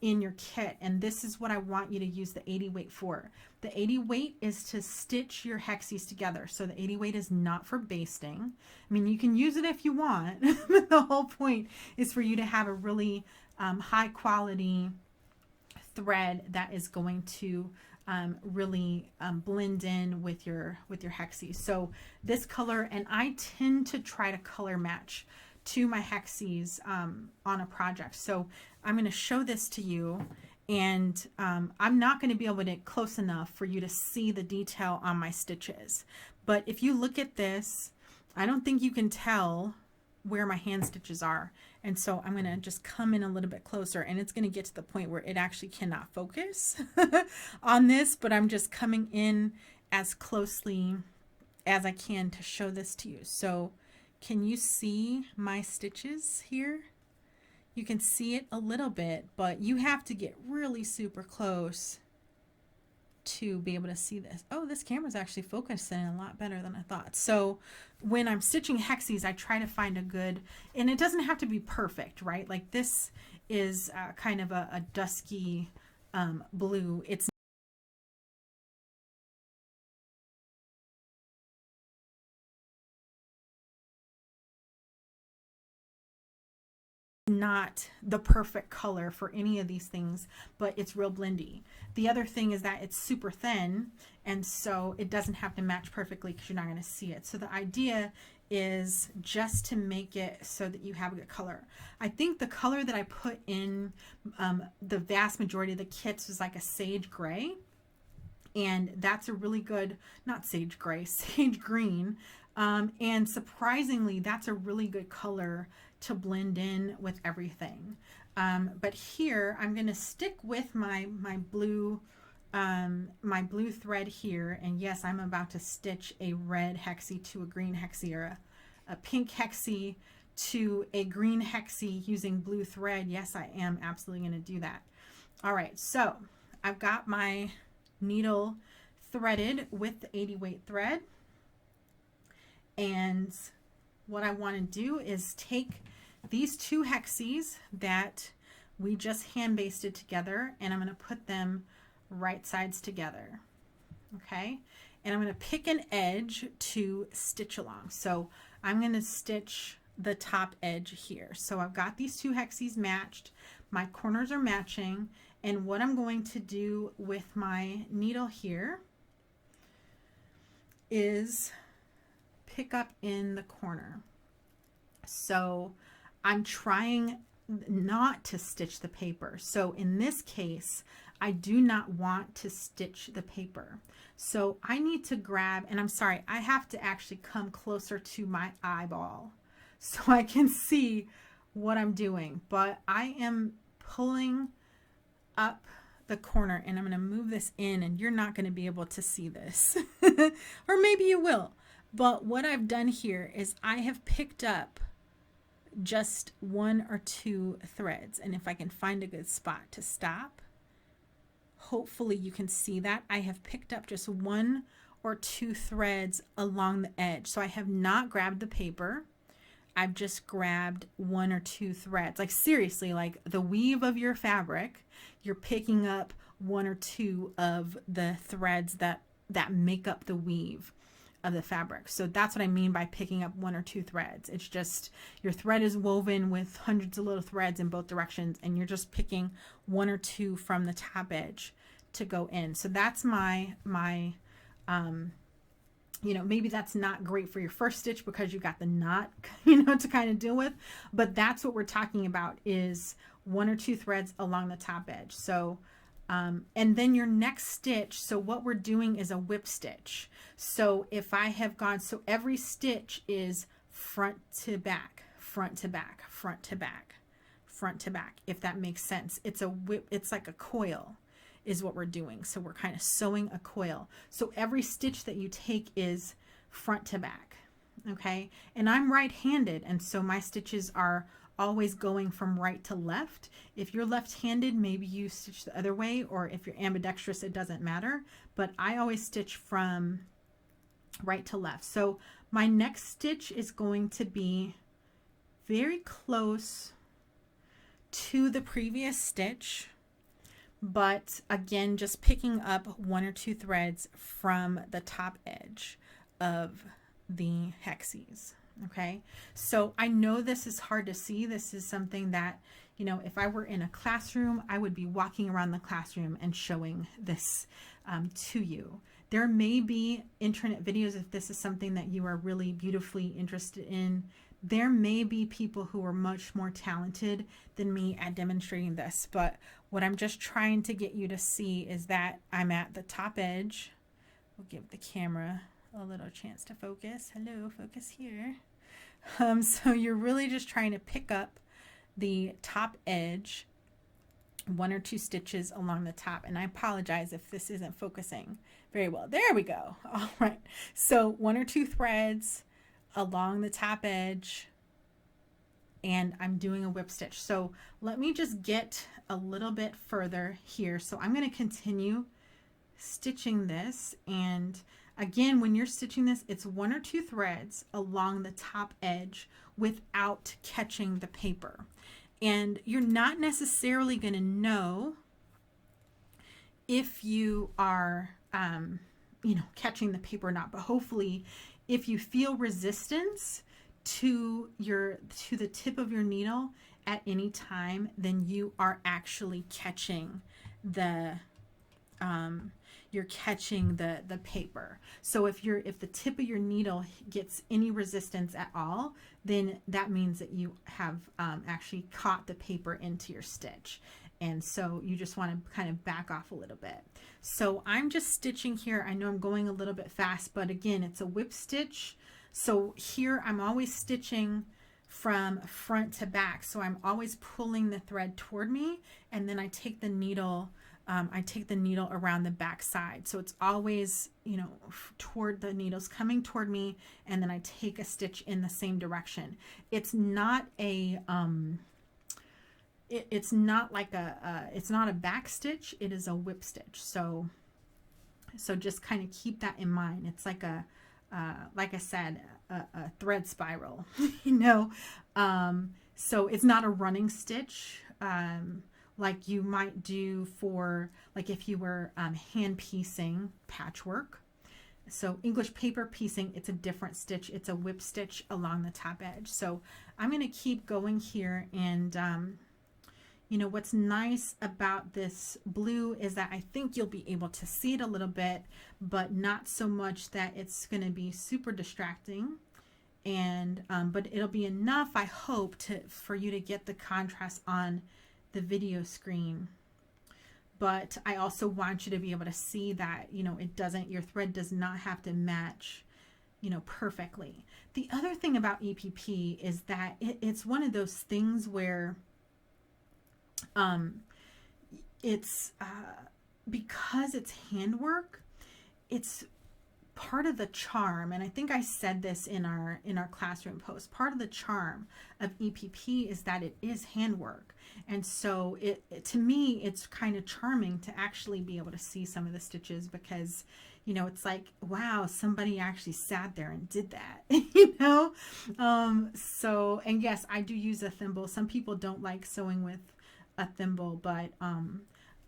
in your kit, and this is what I want you to use the 80 weight for. The 80 weight is to stitch your hexies together. So the 80 weight is not for basting. I mean, you can use it if you want, but the whole point is for you to have a really high quality thread that is going to really blend in with your hexies. So this color, and I tend to try to color match to my hexies on a project. So I'm going to show this to you, and I'm not going to be able to get close enough for you to see the detail on my stitches. But if you look at this, I don't think you can tell where my hand stitches are. And so I'm going to just come in a little bit closer, and it's going to get to the point where it actually cannot focus on this, but I'm just coming in as closely as I can to show this to you. So can you see my stitches here? You can see it a little bit, but you have to get really super close to be able to see this. Oh, this camera's actually focusing a lot better than I thought. So when I'm stitching hexies, I try to find a good, and it doesn't have to be perfect, right? Like this is kind of a dusky blue. It's not the perfect color for any of these things, but it's real blendy. The other thing is that it's super thin, and so it doesn't have to match perfectly because you're not going to see it. So the idea is just to make it so that you have a good color. I think the color that I put in the vast majority of the kits was like a sage gray, and that's a really good, not sage gray, sage green. And surprisingly, that's a really good color to blend in with everything. But here I'm going to stick with my blue thread here, and yes, I'm about to stitch a red hexie to a green hexie, or a pink hexie to a green hexie using blue thread. Yes, I am absolutely going to do that. All right, so I've got my needle threaded with the 80 weight thread, and what I want to do is take these two hexies that we just hand basted together, and I'm going to put them right sides together. Okay, and I'm going to pick an edge to stitch along. So I'm going to stitch the top edge here. So I've got these two hexies matched, my corners are matching, and what I'm going to do with my needle here is pick up in the corner. So I'm trying not to stitch the paper. So in this case, I do not want to stitch the paper. So I need to grab, and I'm sorry, I have to actually come closer to my eyeball so I can see what I'm doing. But I am pulling up the corner, and I'm going to move this in, and you're not going to be able to see this. Or maybe you will. But what I've done here is I have picked up just one or two threads, and if I can find a good spot to stop, hopefully you can see that I have picked up just one or two threads along the edge. So I have not grabbed the paper, I've just grabbed one or two threads. Like seriously, like the weave of your fabric, you're picking up one or two of the threads that make up the weave of the fabric. So that's what I mean by picking up one or two threads. It's just your thread is woven with hundreds of little threads in both directions, and you're just picking one or two from the top edge to go in. So that's my you know, maybe that's not great for your first stitch because you got the knot, to kind of deal with, but that's what we're talking about, is 1 or 2 threads along the top edge. So, and then your next stitch, so what we're doing is a whip stitch. So if I have gone, so every stitch is front to back, front to back, front to back, front to back, if that makes sense. It's a whip, it's like a coil is what we're doing. So we're kind of sewing a coil. So every stitch that you take is front to back. Okay. And I'm right-handed. And so my stitches are always going from right to left. If you're left-handed, maybe you stitch the other way, or if you're ambidextrous, it doesn't matter. But I always stitch from right to left. So my next stitch is going to be very close to the previous stitch, but again, just picking up 1 or 2 threads from the top edge of the Hexies. Okay, so I know this is hard to see. This is something that, if I were in a classroom, I would be walking around the classroom and showing this to you. There may be internet videos if this is something that you are really beautifully interested in. There may be people who are much more talented than me at demonstrating this, but what I'm just trying to get you to see is that I'm at the top edge. We'll give the camera a little chance to focus. Hello, focus here. So you're really just trying to pick up the top edge, 1 or 2 stitches along the top. And I apologize if this isn't focusing very well. There we go. All right. So 1 or 2 threads along the top edge, and I'm doing a whip stitch. So let me just get a little bit further here. So I'm going to continue stitching this, and again, when you're stitching this, it's 1 or 2 threads along the top edge without catching the paper. And you're not necessarily going to know if you are catching the paper or not, but hopefully if you feel resistance to the tip of your needle at any time, then you are actually catching the the paper. So if the tip of your needle gets any resistance at all, then that means that you have actually caught the paper into your stitch. And so you just want to kind of back off a little bit. So I'm just stitching here. I know I'm going a little bit fast, but again, it's a whip stitch. So here I'm always stitching from front to back. So I'm always pulling the thread toward me, and then I take the needle around the back side. So it's always, toward the needles coming toward me, and then I take a stitch in the same direction. It's not a, it's not a back stitch. It is a whip stitch. So just kind of keep that in mind. It's like like I said, a thread spiral, so it's not a running stitch, like you might do for, like if you were hand piecing patchwork. So English paper piecing, it's a different stitch. It's a whip stitch along the top edge. So I'm going to keep going here, and what's nice about this blue is that I think you'll be able to see it a little bit, but not so much that it's going to be super distracting. And but it'll be enough, I hope, for you to get the contrast on the video screen. But I also want you to be able to see that your thread does not have to match perfectly. The other thing about EPP is that it's one of those things where it's because it's handwork, it's part of the charm. And I think I said this in our classroom post. Part of the charm of EPP is that it is handwork, and so to me it's kind of charming to actually be able to see some of the stitches, because it's like, wow, somebody actually sat there and did that. So, and yes, I do use a thimble. Some people don't like sewing with a thimble, but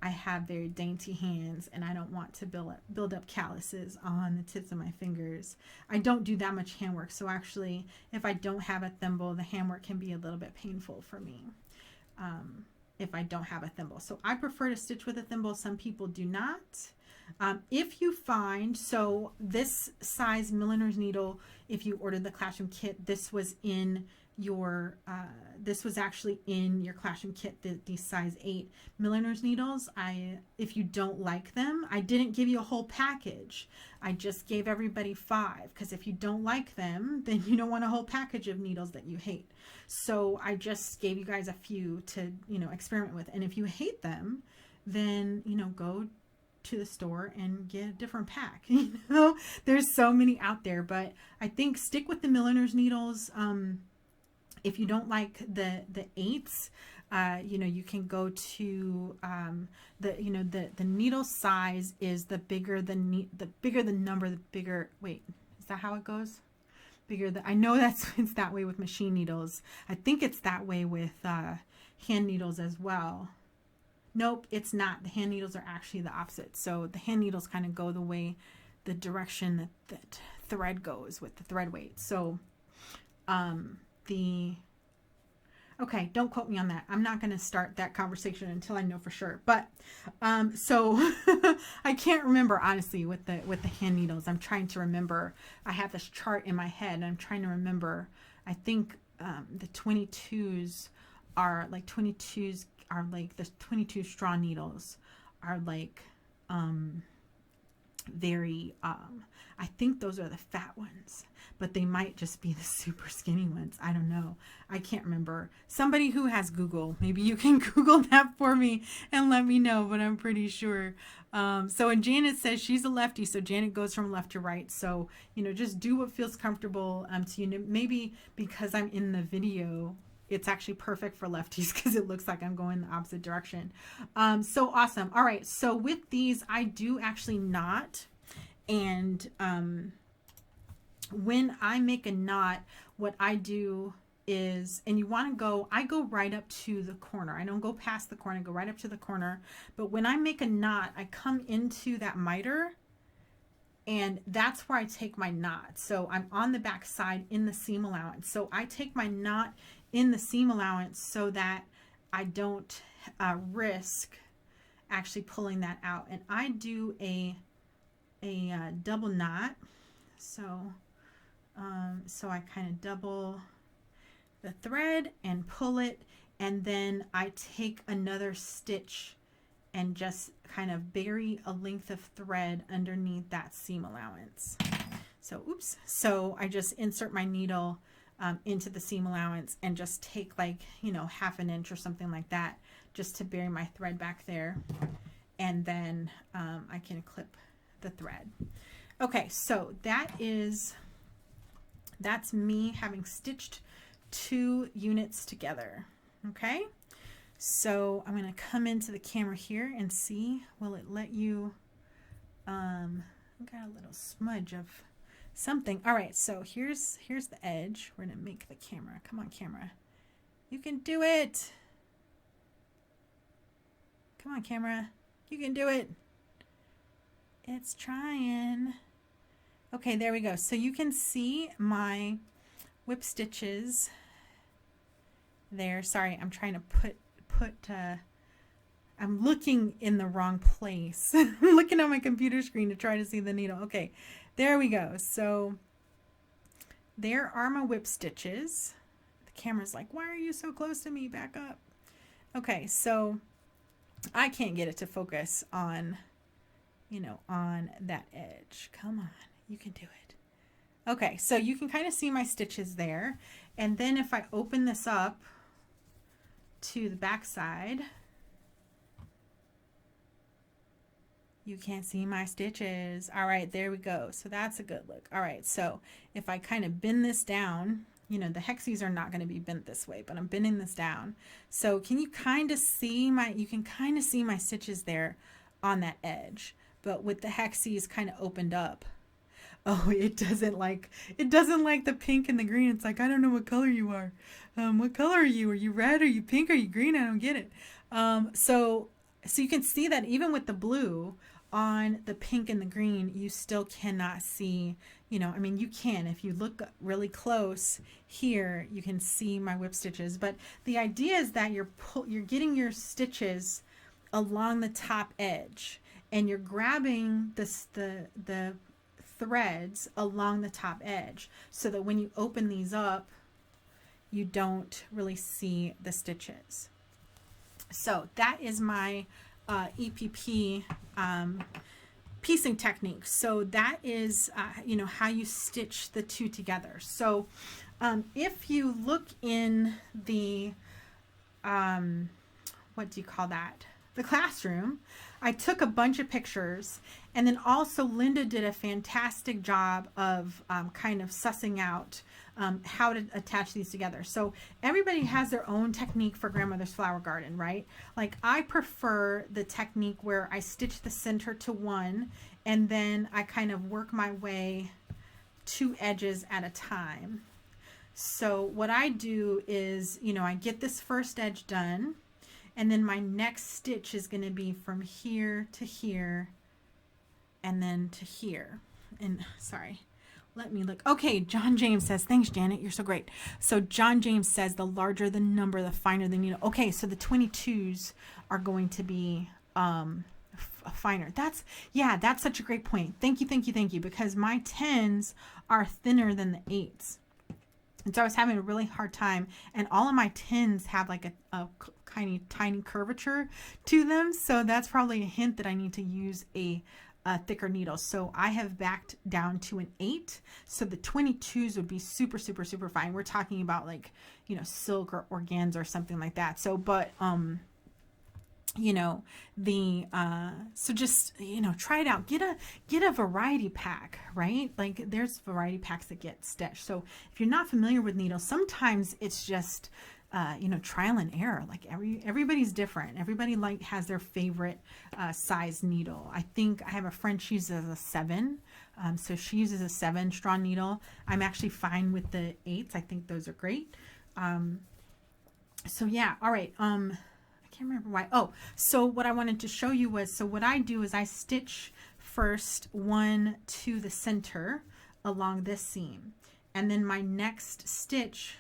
I have very dainty hands, and I don't want to build up calluses on the tips of my fingers. I don't do that much handwork, so actually if I don't have a thimble, the handwork can be a little bit painful for me if I don't have a thimble. So I prefer to stitch with a thimble. Some people do not. If you find, so this size milliner's needle, if you ordered the classroom kit, this was in your, this was actually in your classroom kit, these size 8 milliner's needles. If you don't like them, I didn't give you a whole package. I just gave everybody 5, because if you don't like them, then you don't want a whole package of needles that you hate. So I just gave you guys a few to, experiment with. And if you hate them, then, go to the store and get a different pack. There's so many out there, but I think stick with the milliner's needles. If you don't like the 8s, you can go to the needle size is the bigger the number, the bigger. Wait, is that how it goes? Bigger I know it's that way with machine needles. I think it's that way with hand needles as well. Nope, it's not. The hand needles are actually the opposite. So the hand needles kind of go the direction that thread goes with the thread weight. So okay, don't quote me on that. I'm not going to start that conversation until I know for sure. But so I can't remember honestly with the hand needles. I'm trying to remember. I have this chart in my head and I'm trying to remember. I think the 22s are like the 22 straw needles are like very I think those are the fat ones, but they might just be the super skinny ones. I don't know. I can't remember. Somebody who has Google, maybe you can Google that for me and let me know, but I'm pretty sure. And Janet says she's a lefty, so Janet goes from left to right. So, just do what feels comfortable to you. Maybe because I'm in the video, it's actually perfect for lefties because it looks like I'm going the opposite direction. So awesome. All right. So with these, I do actually knot. And when I make a knot, what I do is, and you want to go, I go right up to the corner. I don't go past the corner, I go right up to the corner. But when I make a knot, I come into that miter, and that's where I take my knot. So I'm on the back side in the seam allowance. So I take my knot in the seam allowance so that I don't risk actually pulling that out. And I do a double knot. So I kind of double the thread and pull it, and then I take another stitch and just kind of bury a length of thread underneath that seam allowance. So oops, so I just insert my needle into the seam allowance and just take like half an inch or something like that just to bury my thread back there, and then I can clip the thread. Okay, so that's me having stitched 2 units together. Okay, so I'm going to come into the camera here and see, will it let you, I got a little smudge of something. All right, so here's the edge. We're going to make the camera. Come on, camera. You can do it. Come on, camera. You can do it. It's trying. Okay, there we go. So you can see my whip stitches there. Sorry, I'm trying to put I'm looking in the wrong place. I'm looking at my computer screen to try to see the needle. Okay, there we go. So there are my whip stitches. The camera's like, why are you so close to me? Back up. Okay, so I can't get it to focus on on that edge. Come on, you can do it. Okay, so you can kind of see my stitches there. And then if I open this up to the back side, you can't see my stitches. All right, there we go. So that's a good look. All right, so if I kind of bend this down, the Hexies are not going to be bent this way, but I'm bending this down. So can you kind of see you can kind of see my stitches there on that edge. But with the Hexies kind of opened up. Oh, it doesn't like the pink and the green. It's like, I don't know what color you are. What color are you? Are you red? Are you pink? Are you green? I don't get it. So you can see that even with the blue on the pink and the green, you still cannot see, I mean, you can, if you look really close here, you can see my whip stitches. But the idea is that you're getting your stitches along the top edge. and you're grabbing the threads along the top edge so that when you open these up, you don't really see the stitches. So that is my EPP piecing technique. So that is, you know, how you stitch the two together. So if you look in the, what do you call that? The classroom, I took a bunch of pictures, and then also Linda did a fantastic job of kind of sussing out how to attach these together. So everybody has their own technique for grandmother's flower garden, right? Like I prefer the technique where I stitch the center to one, and then I kind of work my way 2 edges at a time. So what I do is, you know, I get this first edge done, and then my next stitch is going to be from here to here and then to here. And sorry, let me look. Okay, John James says, thanks, Janet. You're so great. So John James says the larger the number, the finer the needle. Okay, so the 22s are going to be finer. That's such a great point. Thank you. Because my 10s are thinner than the 8s. And so I was having a really hard time, and all of my 10s have like a tiny curvature to them. So that's probably a hint that I need to use a thicker needle. So I have backed down to an 8. So the 22s would be super fine. We're talking about like, you know, silk or organza or something like that. So, but, you know, the so just, you know, try it out. Get a variety pack, right? Like there's variety packs that get stitched. So if you're not familiar with needles, sometimes it's just you know, trial and error. Like everybody's different. Everybody like has their favorite size needle. I think I have a friend, she uses a 7, so she uses a 7 straw needle. I'm actually fine with the 8s. I think those are great. So yeah, all right. I can't remember why. Oh, so what I wanted to show you was, so what I do is I stitch first one to the center along this seam, and then my next stitch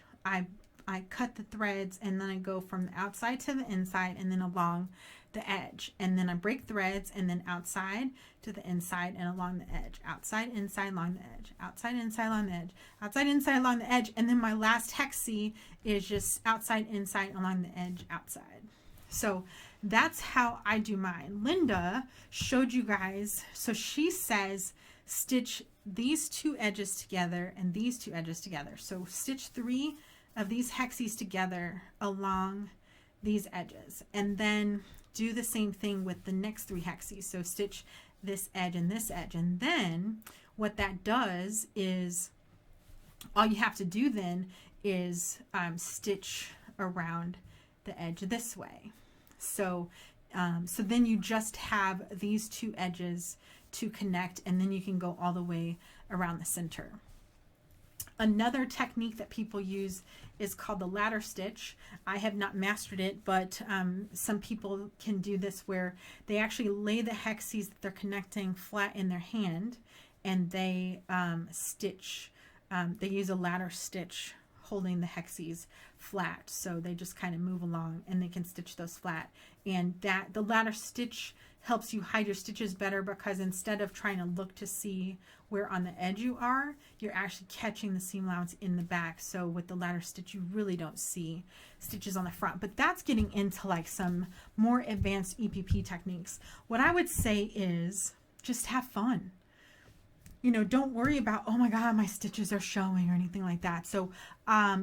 I cut the threads, and then I go from the outside to the inside and then along the edge, and then I break threads and then outside to the inside and along the edge, outside, inside, along the edge, outside, inside, along the edge, outside, inside, along the edge, and then my last hexie is just outside, inside, along the edge, outside. So that's how I do mine. Linda showed you guys, so she says stitch these 2 edges together and these 2 edges together. So stitch 3 of these hexies together along these edges, and then do the same thing with the next 3 hexies. So stitch this edge and this edge, and then what that does is all you have to do then is stitch around the edge this way. So so then you just have these 2 edges to connect, and then you can go all the way around the center. Another technique that people use is called the ladder stitch. I have not mastered it, but some people can do this where they actually lay the hexies that they're connecting flat in their hand, and they stitch, they use a ladder stitch holding the hexies flat. So they just kind of move along and they can stitch those flat. And that the ladder stitch helps you hide your stitches better, because instead of trying to look to see where on the edge you are, you're actually catching the seam allowance in the back. So with the ladder stitch, you really don't see stitches on the front. But that's getting into like some more advanced EPP techniques. What I would say is just have fun. You know, don't worry about, oh my God, my stitches are showing or anything like that. So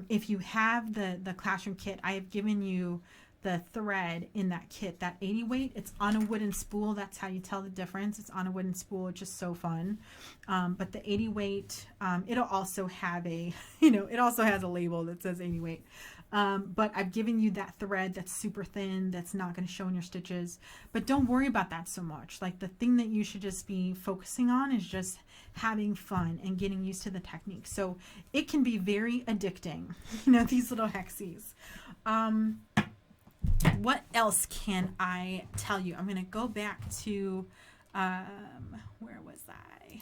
if you have the classroom kit, I have given you the thread in that kit, that 80 weight. It's on a wooden spool. That's how you tell the difference. It's on a wooden spool. It's just so fun. But the 80 weight, it'll also have a, you know, it also has a label that says 80 weight. But I've given you that thread that's super thin, that's not going to show in your stitches. But don't worry about that so much. Like the thing that you should just be focusing on is just having fun and getting used to the technique. So it can be very addicting, you know, these little hexies. What else can I tell you? I'm going to go back to, where was I?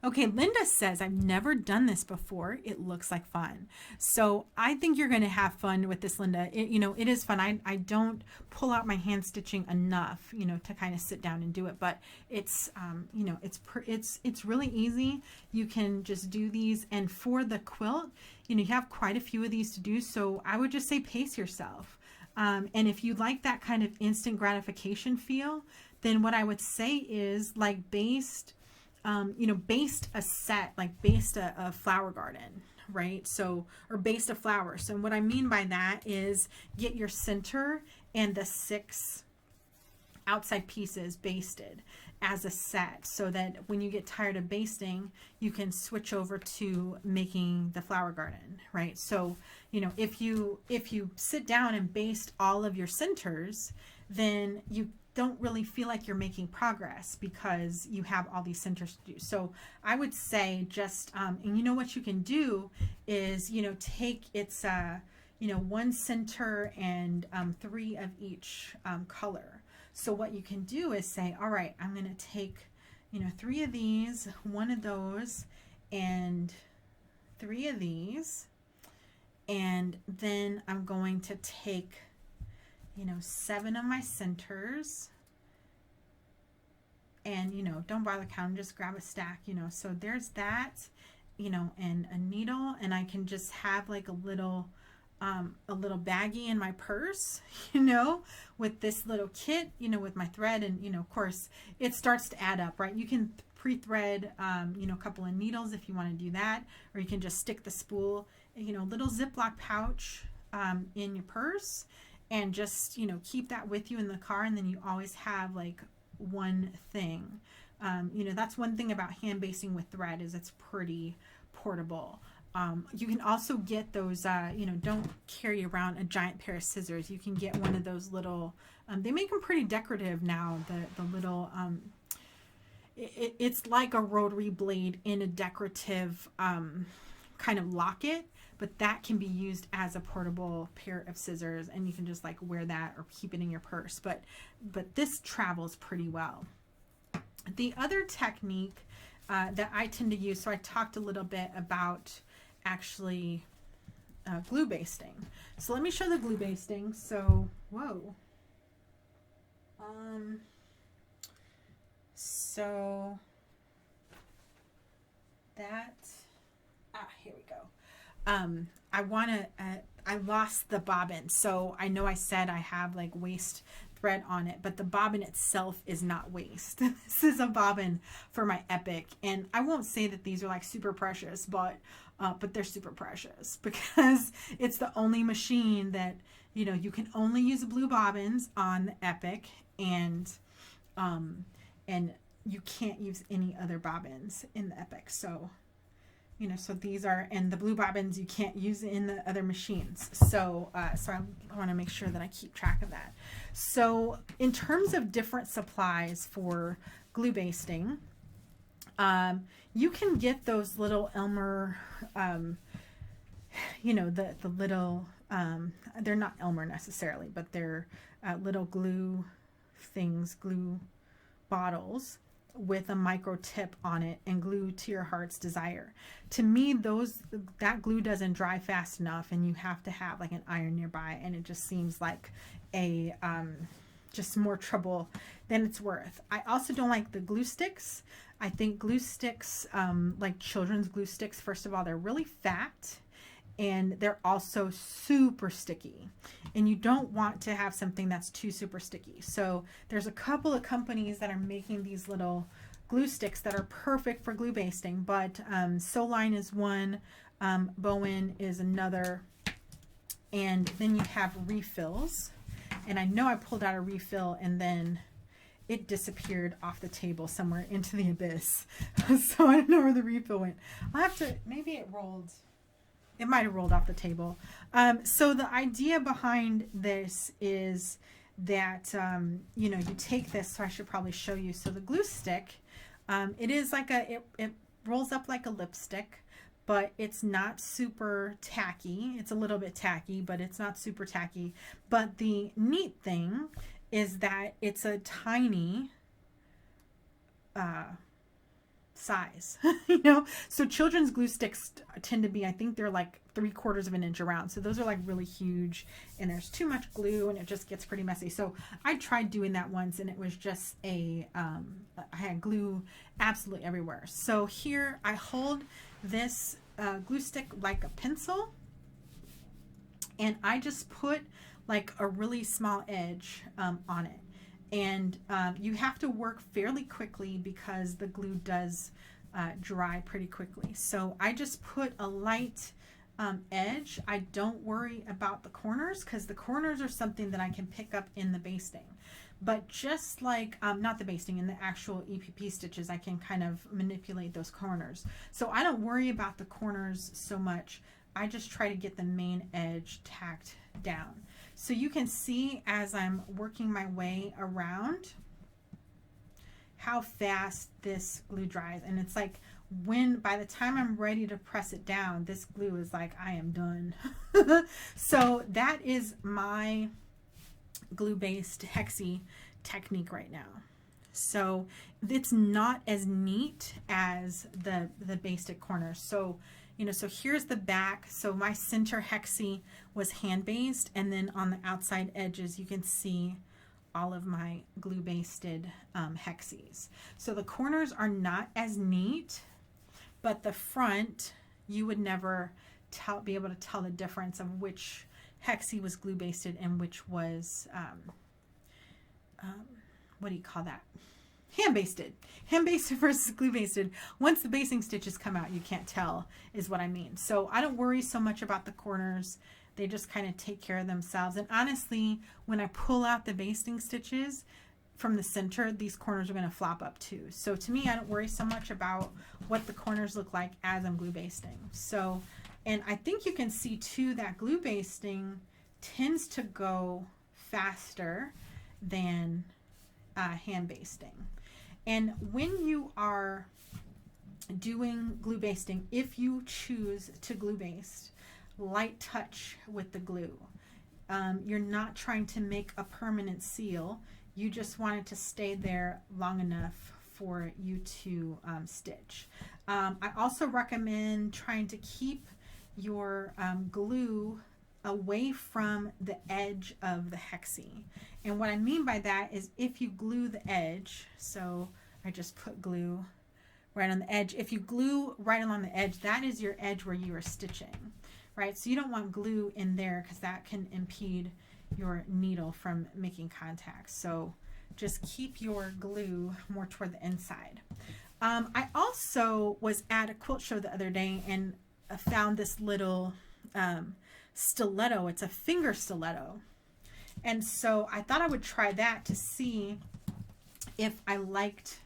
Okay, Linda says, I've never done this before. It looks like fun. So I think you're going to have fun with this, Linda. It is fun. I don't pull out my hand stitching enough, to kind of sit down and do it, but it's, it's really easy. You can just do these. And for the quilt, you have quite a few of these to do. So I would just say pace yourself. And if you like that kind of instant gratification feel, then what I would say is like baste a set, like baste a flower garden, right? So, or baste a flower. So what I mean by that is get your center and the 6 outside pieces basted as a set, so that when you get tired of basting, you can switch over to making the flower garden, right? So, if you sit down and baste all of your centers, then you don't really feel like you're making progress because you have all these centers to do. So I would say just, and what you can do is, take its, 1 center and 3 of each color. So what you can do is say, all right, I'm going to take, 3 of these, 1 of those, and 3 of these. And then I'm going to take 7 of my centers, and don't bother counting, just grab a stack, so there's that, and a needle, and I can just have like a little baggie in my purse, with this little kit, with my thread, and of course it starts to add up, right? You can pre-thread a couple of needles if you want to do that, or you can just stick the spool, little Ziploc pouch in your purse, and just keep that with you in the car, and then you always have like one thing. That's one thing about hand basting with thread, is it's pretty portable. You can also get those, don't carry around a giant pair of scissors. You can get one of those little, they make them pretty decorative now, the little, it's like a rotary blade in a decorative kind of locket, but that can be used as a portable pair of scissors, and you can just like wear that or keep it in your purse. But this travels pretty well. The other technique that I tend to use, so I talked a little bit about actually glue basting. So let me show the glue basting. So, whoa. So that, here we go. I lost the bobbin. So I know I said I have like waste thread on it, but the bobbin itself is not waste. This is a bobbin for my Epic. And I won't say that these are like super precious, but they're super precious because it's the only machine that, you can only use blue bobbins on the Epic, and you can't use any other bobbins in the Epic. So, so these are, and the blue bobbins you can't use in the other machines. So, so I want to make sure that I keep track of that. So in terms of different supplies for glue basting, you can get those little Elmer, the little, they're not Elmer necessarily, but they're little glue things, glue bottles with a micro tip on it, and glue to your heart's desire. To me, that glue doesn't dry fast enough, and you have to have like an iron nearby, and it just seems like a just more trouble than it's worth. I also don't like the glue sticks. I think glue sticks, like children's glue sticks, first of all, they're really fat, and they're also super sticky, and you don't want to have something that's too super sticky. So there's a couple of companies that are making these little glue sticks that are perfect for glue basting, but Soline is one, Bowen is another, and then you have refills. And I know I pulled out a refill and then it disappeared off the table somewhere into the abyss. So I don't know where the refill went. I'll have to, maybe it rolled. It might have rolled off the table. So the idea behind this is that, you take this, so I should probably show you. So the glue stick, it is like it rolls up like a lipstick, but it's not super tacky. It's a little bit tacky, but it's not super tacky. But the neat thing is that it's a tiny, size, so children's glue sticks tend to be, I think they're like 3/4 of an inch around. So those are like really huge, and there's too much glue and it just gets pretty messy. So I tried doing that once and it was just I had glue absolutely everywhere. So here I hold this glue stick like a pencil, and I just put like a really small edge on it. And you have to work fairly quickly because the glue does dry pretty quickly. So I just put a light edge. I don't worry about the corners because the corners are something that I can pick up in the basting. But just like, not the basting, in the actual EPP stitches, I can kind of manipulate those corners. So I don't worry about the corners so much. I just try to get the main edge tacked down. So you can see as I'm working my way around how fast this glue dries. And it's like by the time I'm ready to press it down, this glue is like, I am done. So that is my glue-based Hexie technique right now. So it's not as neat as the basic corners. So so here's the back. So my center Hexie was hand-based, and then on the outside edges you can see all of my glue-basted Hexies. So the corners are not as neat, but the front, you would never be able to tell the difference of which Hexie was glue-basted and which was, what do you call that? Hand-basted. Hand-basted versus glue-basted. Once the basting stitches come out, you can't tell, is what I mean. So I don't worry so much about the corners. They just kind of take care of themselves. And honestly, when I pull out the basting stitches from the center, these corners are going to flop up too. So to me, I don't worry so much about what the corners look like as I'm glue basting. So, and I think you can see too that glue basting tends to go faster than hand basting. And when you are doing glue basting, if you choose to glue baste, light touch with the glue. You're not trying to make a permanent seal. You just want it to stay there long enough for you to stitch. I also recommend trying to keep your glue away from the edge of the Hexie. And what I mean by that is if you glue the edge, so I just put glue right on the edge. If you glue right along the edge, that is your edge where you are stitching, right? So you don't want glue in there because that can impede your needle from making contact. So just keep your glue more toward the inside. I also was at a quilt show the other day and found this little stiletto. It's a finger stiletto. And so I thought I would try that to see if I liked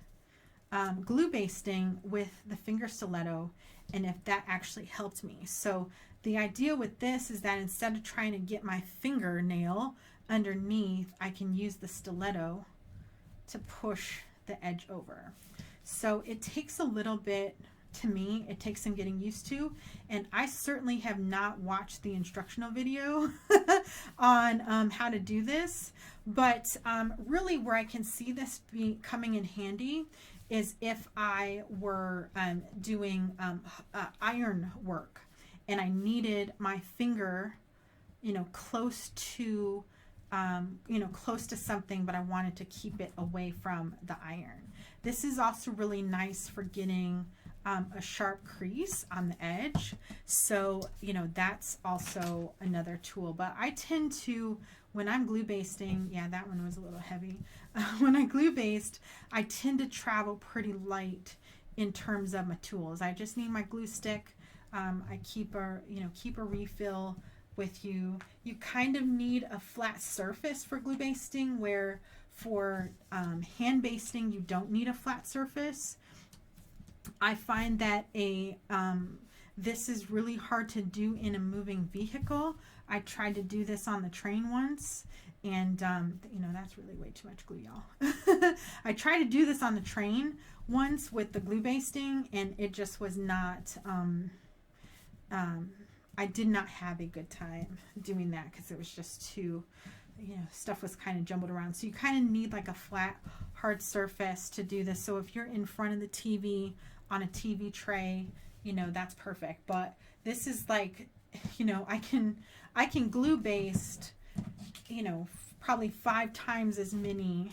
glue basting with the finger stiletto and if that actually helped me. So the idea with this is that instead of trying to get my fingernail underneath, I can use the stiletto to push the edge over. So it takes a little bit, to me, it takes some getting used to, and I certainly have not watched the instructional video on how to do this, but really where I can see this coming in handy is if I were doing iron work and I needed my finger, close to close to something, but I wanted to keep it away from the iron. This is also really nice for getting a sharp crease on the edge. So, that's also another tool. But I tend to, when I'm glue basting, yeah, that one was a little heavy. When I glue baste, I tend to travel pretty light in terms of my tools. I just need my glue stick. I keep a refill with you. You kind of need a flat surface for glue basting, where for hand basting you don't need a flat surface. I find that this is really hard to do in a moving vehicle. I tried to do this on the train once, and that's really way too much glue, y'all. I tried to do this on the train once with the glue basting, and it just was not I did not have a good time doing that because it was just too, stuff was kind of jumbled around. So you kind of need like a flat, hard surface to do this. So if you're in front of the TV on a TV tray, you know, that's perfect. But this is like, you know, I can glue baste, you know, probably 5 times as many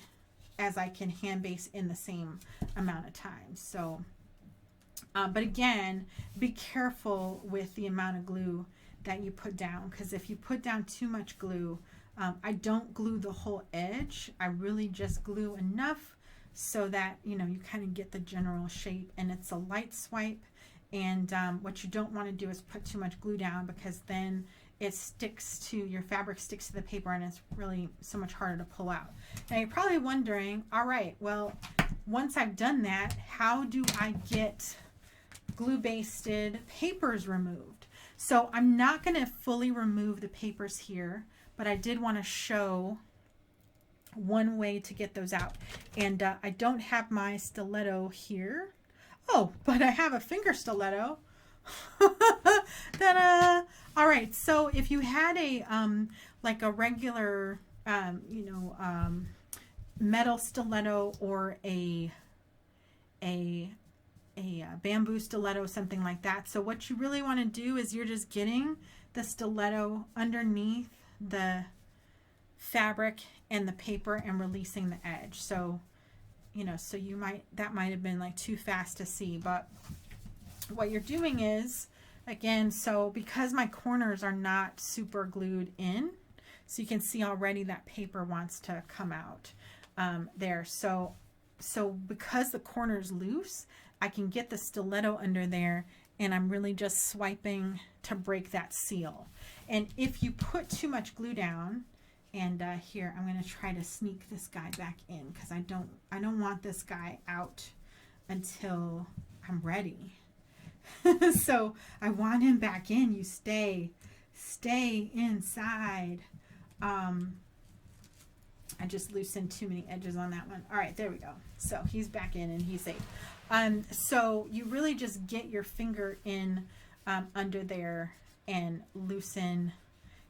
as I can hand baste in the same amount of time. So, but again, be careful with the amount of glue that you put down, because if you put down too much glue, I don't glue the whole edge. I really just glue enough so that, you know, you kind of get the general shape, and it's a light swipe. And what you don't want to do is put too much glue down, because then it sticks to your fabric, sticks to the paper, and it's really so much harder to pull out. Now you're probably wondering, all right, well, once I've done that, how do I get glue basted papers removed? So I'm not going to fully remove the papers here, but I did want to show one way to get those out. And I don't have my stiletto here. Oh, but I have a finger stiletto. Ta-da! All right, so if you had a like a regular metal stiletto, or a bamboo stiletto, something like that. So what you really want to do is you're just getting the stiletto underneath the fabric and the paper and releasing the edge. So, you know, so that might have been like too fast to see, but what you're doing is, again, so because my corners are not super glued in, so you can see already that paper wants to come out there. So because the corner's loose, I can get the stiletto under there, and I'm really just swiping to break that seal. And if you put too much glue down, and here I'm going to try to sneak this guy back in, because I don't want this guy out until I'm ready. So I want him back in. You stay inside. I just loosened too many edges on that one. All right, there we go. So he's back in and he's safe. So you really just get your finger in under there and loosen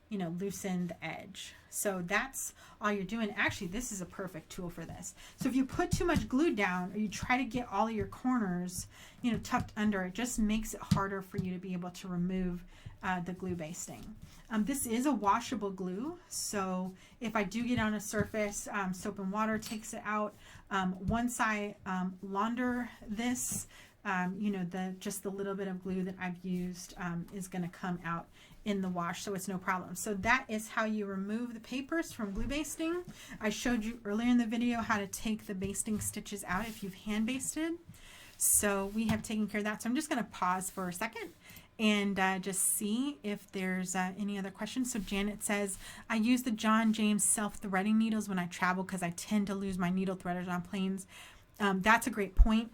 the edge. So that's all you're doing. Actually, this is a perfect tool for this. So if you put too much glue down, or you try to get all of your corners, you know, tucked under, it just makes it harder for you to be able to remove the glue basting. This is a washable glue, so if I do get on a surface, soap and water takes it out. Once I launder this, you know, just the little bit of glue that I've used is going to come out in the wash, so it's no problem. So that is how you remove the papers from glue basting. I showed you earlier in the video how to take the basting stitches out if you've hand basted. So we have taken care of that. So I'm just going to pause for a second and just see if there's any other questions. So Janet says, I use the John James self-threading needles when I travel because I tend to lose my needle threaders on planes. That's a great point.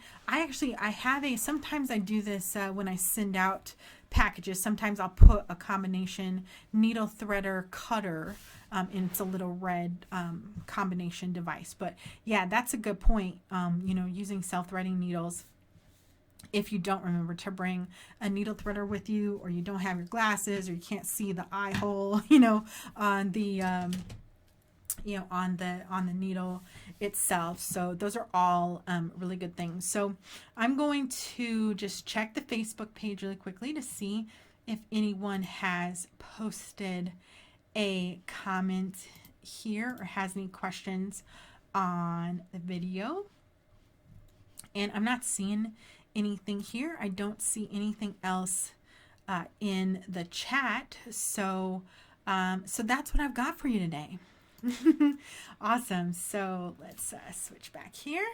Sometimes I do this when I send out packages. Sometimes I'll put a combination needle threader cutter, and it's a little red combination device. But yeah, that's a good point. You know, using self-threading needles, if you don't remember to bring a needle threader with you, or you don't have your glasses, or you can't see the eye hole, you know, on the on the needle itself. So those are all really good things. So I'm going to just check the Facebook page really quickly to see if anyone has posted a comment here or has any questions on the video. And I'm not seeing anything here. I don't see anything else in the chat. So that's what I've got for you today. Awesome. So let's switch back here.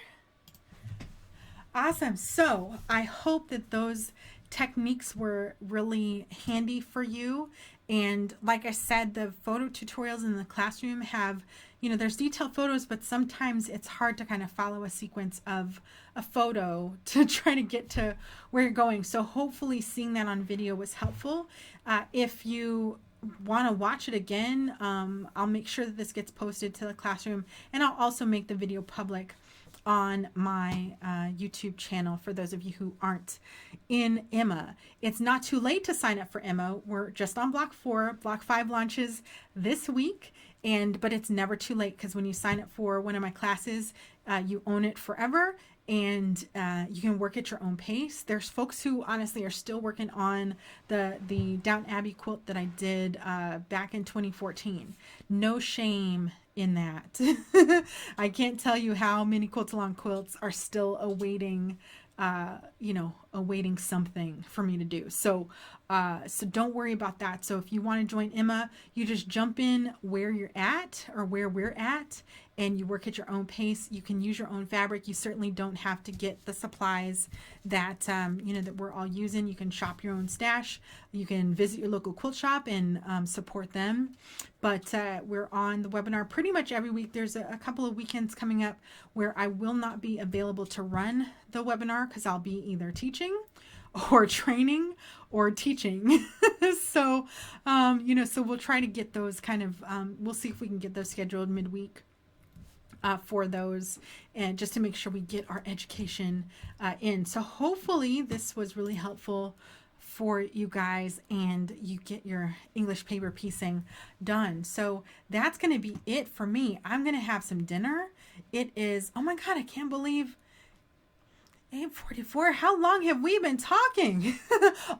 Awesome. So I hope that those techniques were really handy for you. And like I said, the photo tutorials in the classroom have, you know, there's detailed photos, but sometimes it's hard to kind of follow a sequence of a photo to try to get to where you're going. So hopefully seeing that on video was helpful. If you want to watch it again, I'll make sure that this gets posted to the classroom, and I'll also make the video public on my YouTube channel for those of you who aren't in Emma. It's not too late to sign up for Emma. We're just on block 4. Block 5 launches this week, but it's never too late, because when you sign up for one of my classes, you own it forever, and you can work at your own pace. There's folks who honestly are still working on the Downton Abbey quilt that I did back in 2014. No shame in that. I can't tell you how many Quilt Along quilts are still awaiting awaiting something for me to do. So don't worry about that. So if you want to join Emma, you just jump in where you're at or where we're at, and you work at your own pace. You can use your own fabric. You certainly don't have to get the supplies that that we're all using. You can shop your own stash. You can visit your local quilt shop and support them. But we're on the webinar pretty much every week. There's a couple of weekends coming up where I will not be available to run the webinar because I'll be either teaching or training or teaching. So, so we'll try to get those kind of, we'll see if we can get those scheduled midweek for those, and just to make sure we get our education in. So hopefully this was really helpful for you guys and you get your English paper piecing done. So that's going to be it for me. I'm going to have some dinner. It is, oh my God, I can't believe 8:44. How long have we been talking?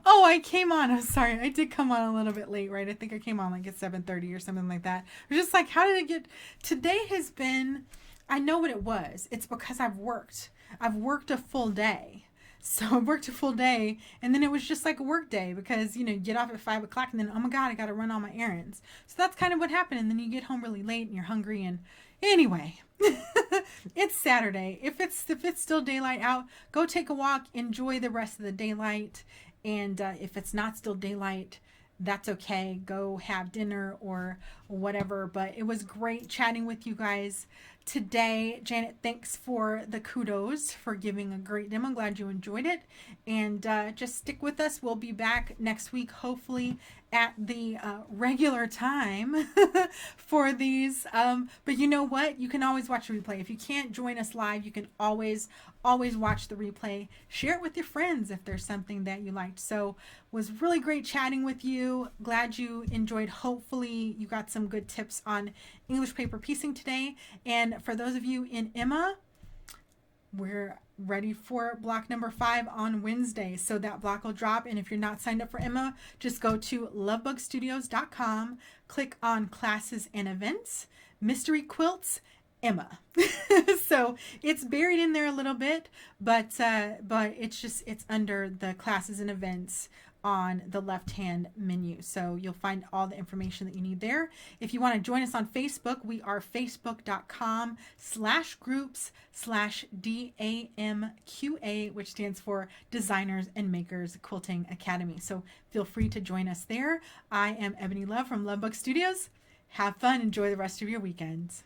Oh, I came on. I'm sorry. I did come on a little bit late, right? I think I came on like at 7:30 or something like that. I was just like, how did I get... Today has been... I know what it was. It's because I've worked. I've worked a full day. So I worked a full day, and then it was just like a work day because, you get off at 5 o'clock and then, oh my God, I got to run all my errands. So that's kind of what happened. And then you get home really late and you're hungry. And anyway, it's Saturday. If it's still daylight out, go take a walk, enjoy the rest of the daylight. And if it's not still daylight, that's okay. Go have dinner or whatever. But it was great chatting with you guys today. Janet, thanks for the kudos for giving a great demo. I'm glad you enjoyed it. And just stick with us. We'll be back next week, hopefully at the regular time for these. But you know what? You can always watch the replay. If you can't join us live, you can always watch the replay. Share it with your friends if there's something that you liked. So was really great chatting with you. Glad you enjoyed. Hopefully you got some good tips on English paper piecing today. And for those of you in Emma, we're ready for block number 5 on Wednesday. So that block will drop. And if you're not signed up for Emma, just go to lovebugstudios.com, click on classes and events, mystery quilts, Emma. So it's buried in there a little bit, but it's under the classes and events on the left hand menu. So you'll find all the information that you need there. If you want to join us on Facebook, we are facebook.com/groups/DAMQA, which stands for Designers and Makers Quilting Academy. So feel free to join us there. I am Ebony Love from Lovebug Studios. Have fun. Enjoy the rest of your weekend.